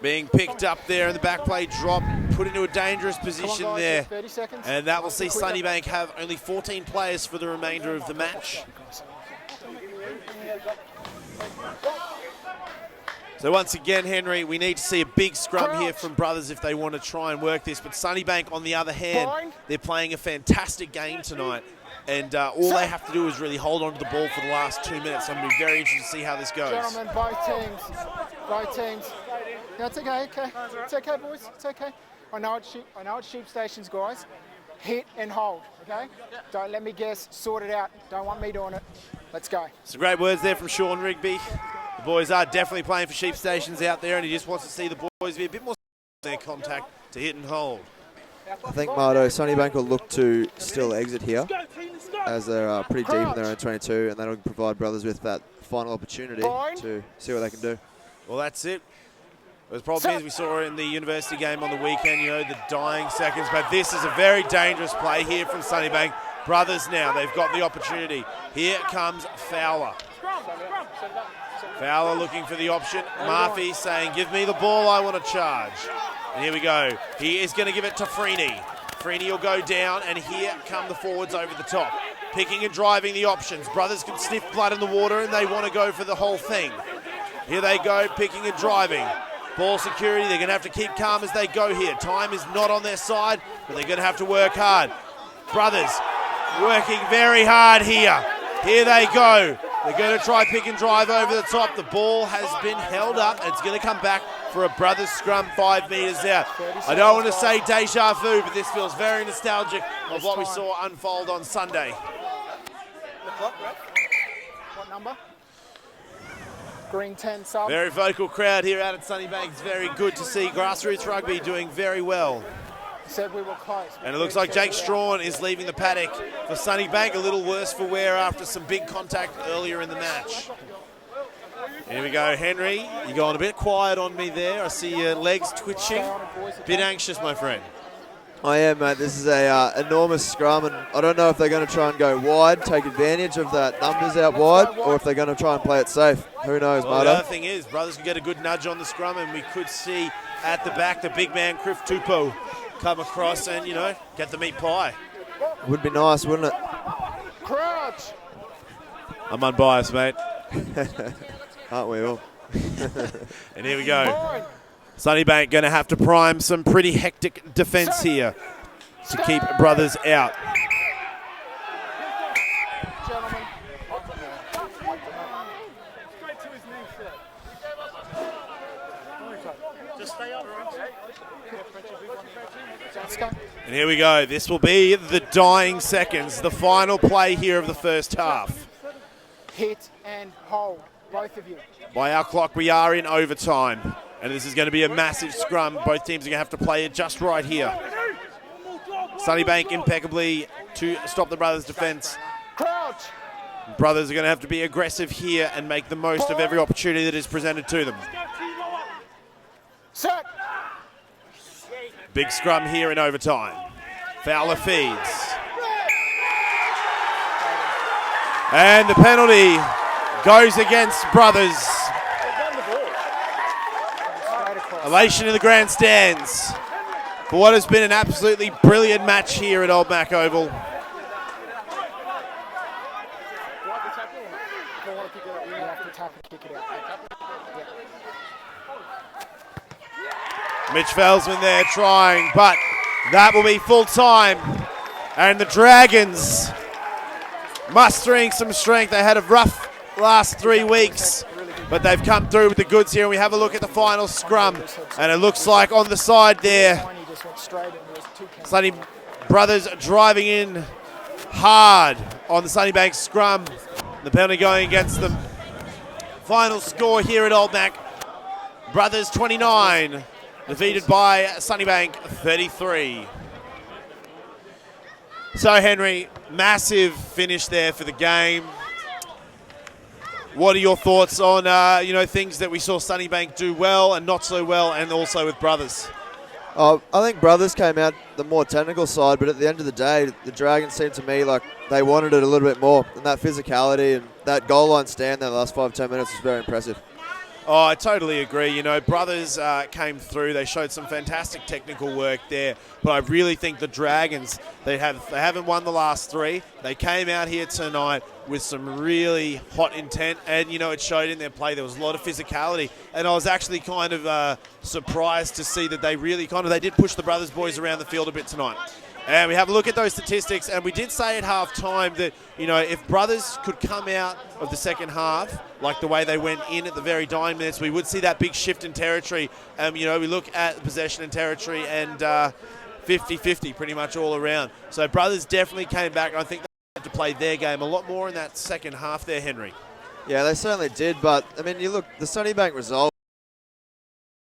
being picked up there in the back play, drop, put into a dangerous position Come on, guys, there. 30 seconds. And that will see Sunnybank have only 14 players for the remainder of the match. So once again, Henry, we need to see a big scrum here from Brothers if they want to try and work this. But Sunnybank, on the other hand, they're playing a fantastic game tonight. And all they have to do is really hold on to the ball for the last 2 minutes. I'm going to be very interested to see how this goes. Gentlemen, both teams. Both teams. No, it's okay, okay. It's okay, boys. It's okay. I know it's sheep stations, guys. Hit and hold, okay? Don't let me guess. Sort it out. Don't want me doing it. Let's go. Some great words there from Sean Rigby. The boys are definitely playing for sheep stations out there, and he just wants to see the boys be a bit more their contact to hit and hold. I think, Mardo, Sunnybank will look to still exit here as they're pretty deep in their own 22, and that'll provide Brothers with that final opportunity to see what they can do. Well, that's it. The problem is we saw in the university game on the weekend, the dying seconds, but this is a very dangerous play here from Sunnybank. Brothers now, they've got the opportunity. Here comes Fowler. Fowler looking for the option. Murphy saying, give me the ball, I want to charge. And here we go. He is going to give it to Freeney. Freeney will go down, and here come the forwards over the top. Picking and driving the options. Brothers can sniff blood in the water, and they want to go for the whole thing. Here they go, picking and driving. Ball security, they're going to have to keep calm as they go here. Time is not on their side, but they're going to have to work hard. Brothers working very hard here. Here they go. They're going to try pick and drive over the top. The ball has been held up, and it's going to come back for a Brothers scrum 5 metres out. I don't want to say deja vu, but this feels very nostalgic of what we saw unfold on Sunday. What number? Green 10 sub. Very vocal crowd here out at Sunnybank. It's very good to see grassroots rugby doing very well. Said we were close. And it looks like Jake Strawn is leaving the paddock for Sunnybank. A little worse for wear after some big contact earlier in the match. Here we go, Henry. You're going a bit quiet on me there. I see your legs twitching. Bit anxious, my friend. I am, mate. This is a enormous scrum, and I don't know if they're going to try and go wide, take advantage of that numbers out wide, or if they're going to try and play it safe. Who knows, well, the Marto? other thing is, brothers can get a good nudge on the scrum, and we could see at the back the big man, Criff Tupou, come across and, get the meat pie. Would be nice, wouldn't it? Crouch. I'm unbiased, mate. Aren't we all? And here we go. Sunnybank going to have to prime some pretty hectic defence here to keep brothers out. Gentlemen. Just stay up. Let's go. And here we go. This will be the dying seconds, the final play here of the first half. Hit and hold, both of you. By our clock, we are in overtime. And this is going to be a massive scrum. Both teams are going to have to play it just right here. Sunnybank impeccably to stop the brothers' defence. Crouch. Brothers are going to have to be aggressive here and make the most of every opportunity that is presented to them. Set. Big scrum here in overtime. Fowler feeds. And the penalty goes against brothers. Elation in the grandstands for what has been an absolutely brilliant match here at Old Mac Oval. You have to tap and kick it out. Mitch Felsman there trying, but that will be full time. And the Dragons mustering some strength. They had a rough last 3 weeks, but they've come through with the goods here. And we have a look at the final scrum, and it looks like on the side there, Sunny Brothers driving in hard on the Sunnybank scrum. The penalty going against them. Final score here at Old Mac. Brothers 29, defeated by Sunnybank 33. So Henry, massive finish there for the game. What are your thoughts on things that we saw Sunnybank do well and not so well, and also with Brothers? I think Brothers came out the more technical side, but at the end of the day, the Dragons seemed to me like they wanted it a little bit more. And that physicality and that goal line stand there the last 5-10 minutes was very impressive. Oh, I totally agree. Brothers came through. They showed some fantastic technical work there. But I really think the Dragons, they haven't won the last 3. They came out here tonight with some really hot intent. And, it showed in their play. There was a lot of physicality. And I was actually kind of surprised to see that they really they did push the Brothers boys around the field a bit tonight. And we have a look at those statistics, and we did say at half-time that, if Brothers could come out of the second half like the way they went in at the very dying minutes, we would see that big shift in territory. We look at possession and territory and 50-50 pretty much all around. So Brothers definitely came back. I think they had to play their game a lot more in that second half there, Henry. Yeah, they certainly did, but, you look, the Sunnybank result.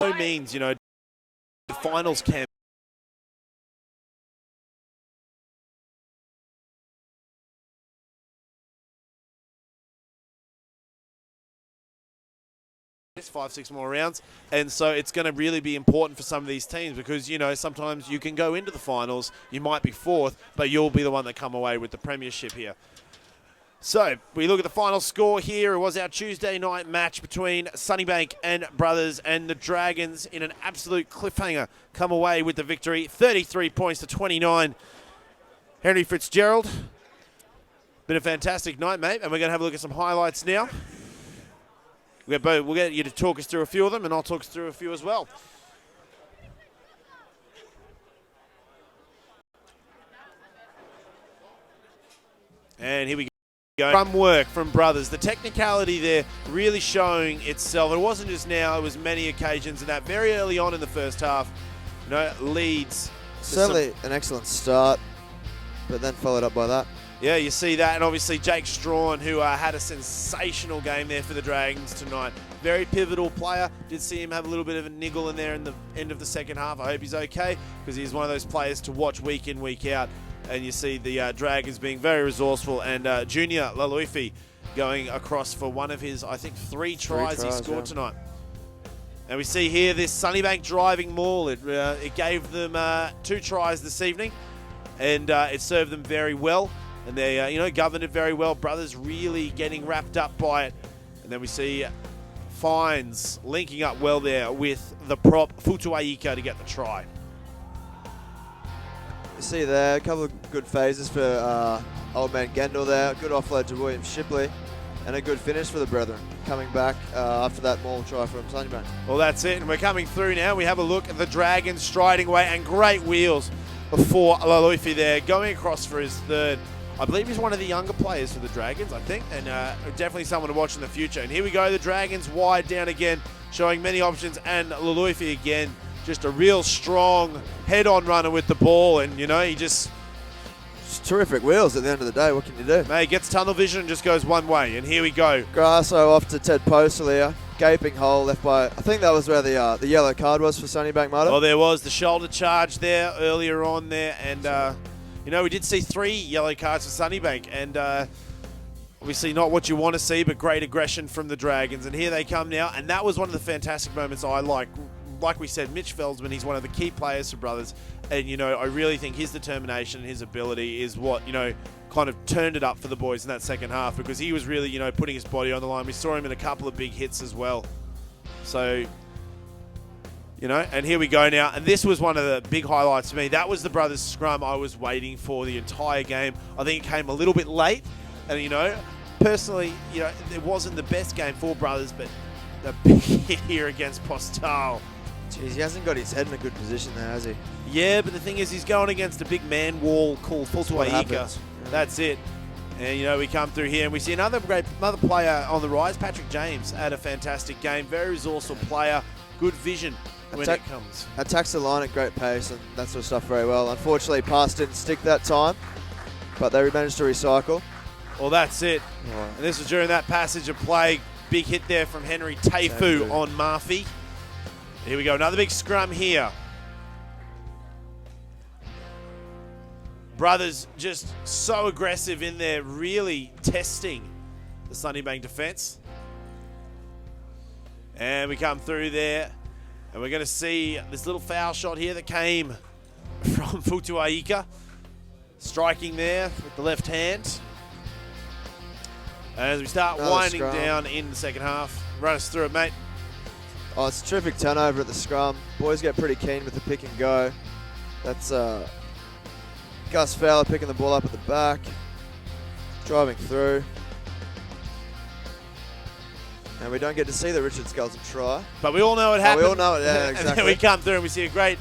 No means, the finals camp. It's 5-6 more rounds, and so it's going to really be important for some of these teams because sometimes you can go into the finals, you might be 4th, but you'll be the one that come away with the premiership here. So we look at the final score here. It was our Tuesday night match between Sunnybank and Brothers, and the Dragons in an absolute cliffhanger come away with the victory, 33 points to 29. Henry Fitzgerald, been a fantastic night, mate, and we're going to have a look at some highlights now. We'll get you to talk us through a few of them, and I'll talk us through a few as well. And here we go. Scrum work from Brothers. The technicality there really showing itself. It wasn't just now, it was many occasions, and that very early on in the first half, leads. Certainly an excellent start, but then followed up by that. Yeah, you see that, and obviously Jake Strawn, who had a sensational game there for the Dragons tonight. Very pivotal player. Did see him have a little bit of a niggle in there in the end of the second half. I hope he's okay, because he's one of those players to watch week in, week out. And you see the Dragons being very resourceful, and Junior Laluifi going across for one of his, I think, 3 tries he scored tonight. And we see here this Sunnybank driving maul. It gave them 2 tries this evening, and it served them very well. And they, governed it very well. Brothers really getting wrapped up by it. And then we see Fines linking up well there with the prop Futuaika to get the try. You see there a couple of good phases for old man Gendel there. Good offload to William Shipley, and a good finish for the brethren coming back after that maul try from Sunnybank. Well, that's it, and we're coming through now. We have a look at the Dragons striding away, and great wheels for Laloifi there, going across for his third. I believe he's one of the younger players for the Dragons, I think, and definitely someone to watch in the future. And here we go, the Dragons wide down again, showing many options, and Laloifi again, just a real strong head-on runner with the ball, and, he just... Terrific wheels at the end of the day. What can you do? Mate, gets tunnel vision and just goes one way, and here we go. Grasso off to Ted Postal here. Gaping hole left by, I think that was where the yellow card was for Sunnybank, Marta. Well, there was the shoulder charge there earlier on there, and we did see 3 yellow cards for Sunnybank, and obviously not what you want to see, but great aggression from the Dragons. And here they come now, and that was one of the fantastic moments I like. Like we said, Mitch Feldman, he's one of the key players for Brothers, and I really think his determination and his ability is what kind of turned it up for the boys in that second half, because he was really putting his body on the line. We saw him in a couple of big hits as well. So and here we go now, and this was one of the big highlights for me. That was the Brothers scrum I was waiting for the entire game. I think it came a little bit late, and personally, it wasn't the best game for Brothers, but a big hit here against Postal. Jeez, he hasn't got his head in a good position there, has he? Yeah, but the thing is, he's going against a big man wall called Futuaika. Yeah. That's it. And, we come through here and we see another player on the rise. Patrick James had a fantastic game. Very resourceful player. Good vision when it comes. Attacks the line at great pace and that sort of stuff very well. Unfortunately, pass didn't stick that time, but they managed to recycle. Well, that's it. Right. And this was during that passage of play. Big hit there from Henry Teifu on Murphy. Here we go, another big scrum here. Brothers just so aggressive in there, really testing the Sunnybank defence. And we come through there, and we're going to see this little foul shot here that came from Futuaika. Striking there with the left hand. And as we start winding down in the second half, run us through it, mate. Oh, it's a terrific turnover at the scrum. Boys get pretty keen with the pick and go. That's Gus Fowler picking the ball up at the back, driving through. And we don't get to see the Richard Skelton try. But we all know it happened. We all know it, yeah, exactly. And then we come through and we see a great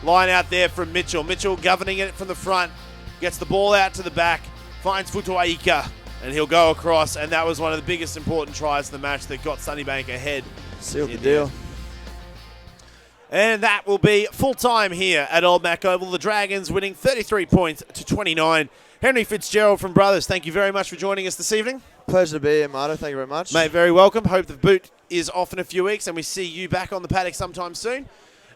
line out there from Mitchell. Mitchell governing it from the front, gets the ball out to the back, finds Futuaika, and he'll go across. And that was one of the biggest important tries of the match that got Sunnybank ahead. Sealed the deal. And that will be full time here at Old Mac Oval. The Dragons winning 33 points to 29. Henry Fitzgerald from Brothers, thank you very much for joining us this evening. Pleasure to be here, Marta. Thank you very much. Mate, very welcome. Hope the boot is off in a few weeks and we see you back on the paddock sometime soon.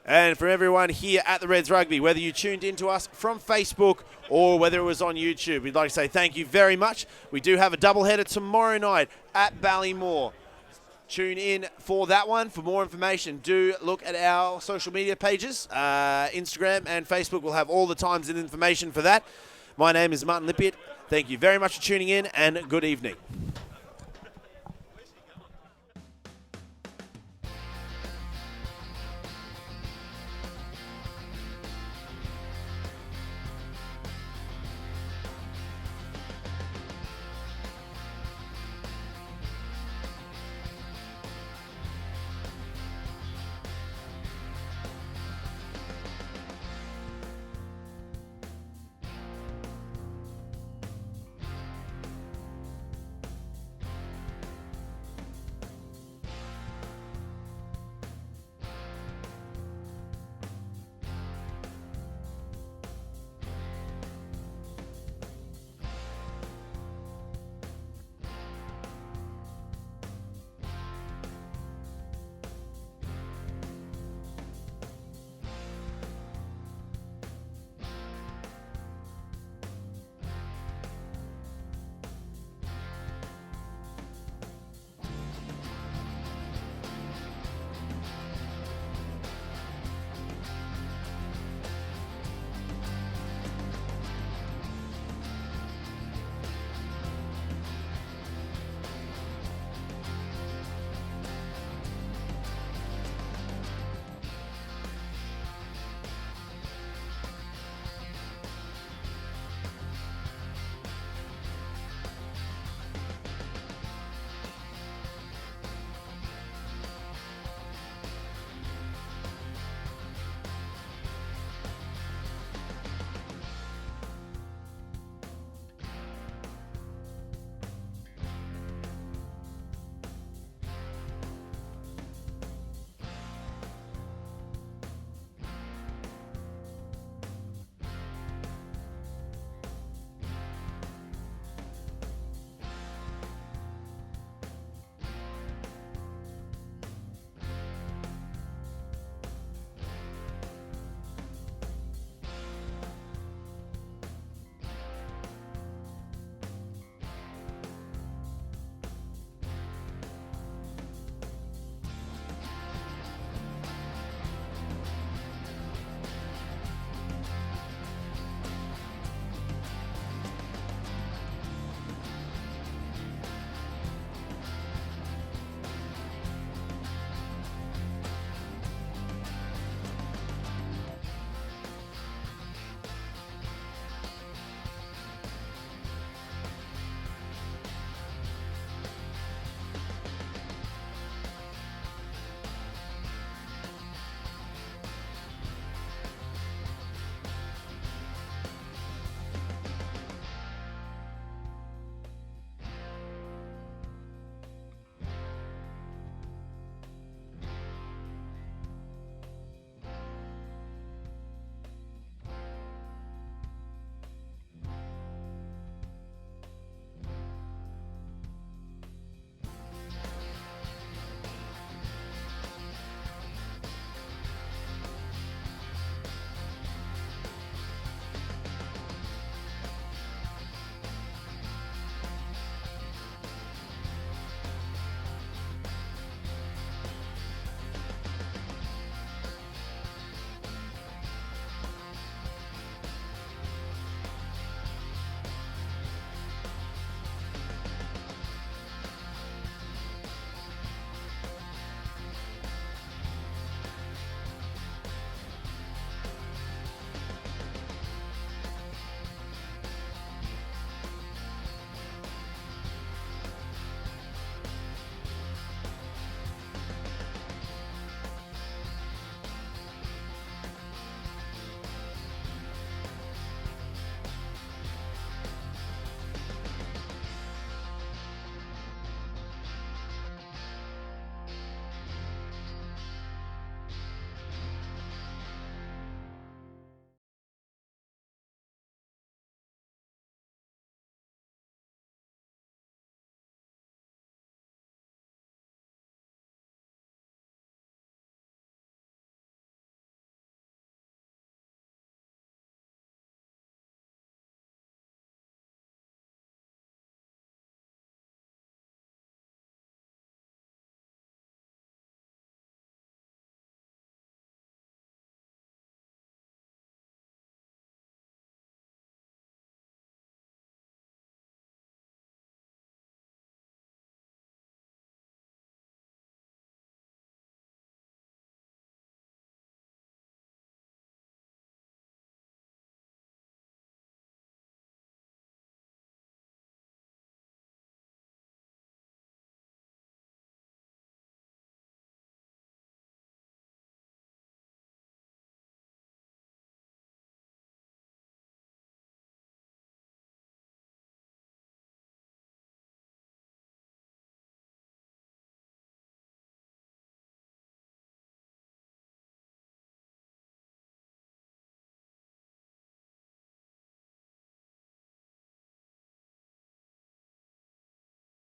And from everyone here at the Reds Rugby, whether you tuned into us from Facebook or whether it was on YouTube, we'd like to say thank you very much. We do have a doubleheader tomorrow night at Ballymore. Tune in for that one. For more information, do look at our social media pages. Instagram and Facebook will have all the times and information for that. My name is Martin Lippitt. Thank you very much for tuning in and good evening.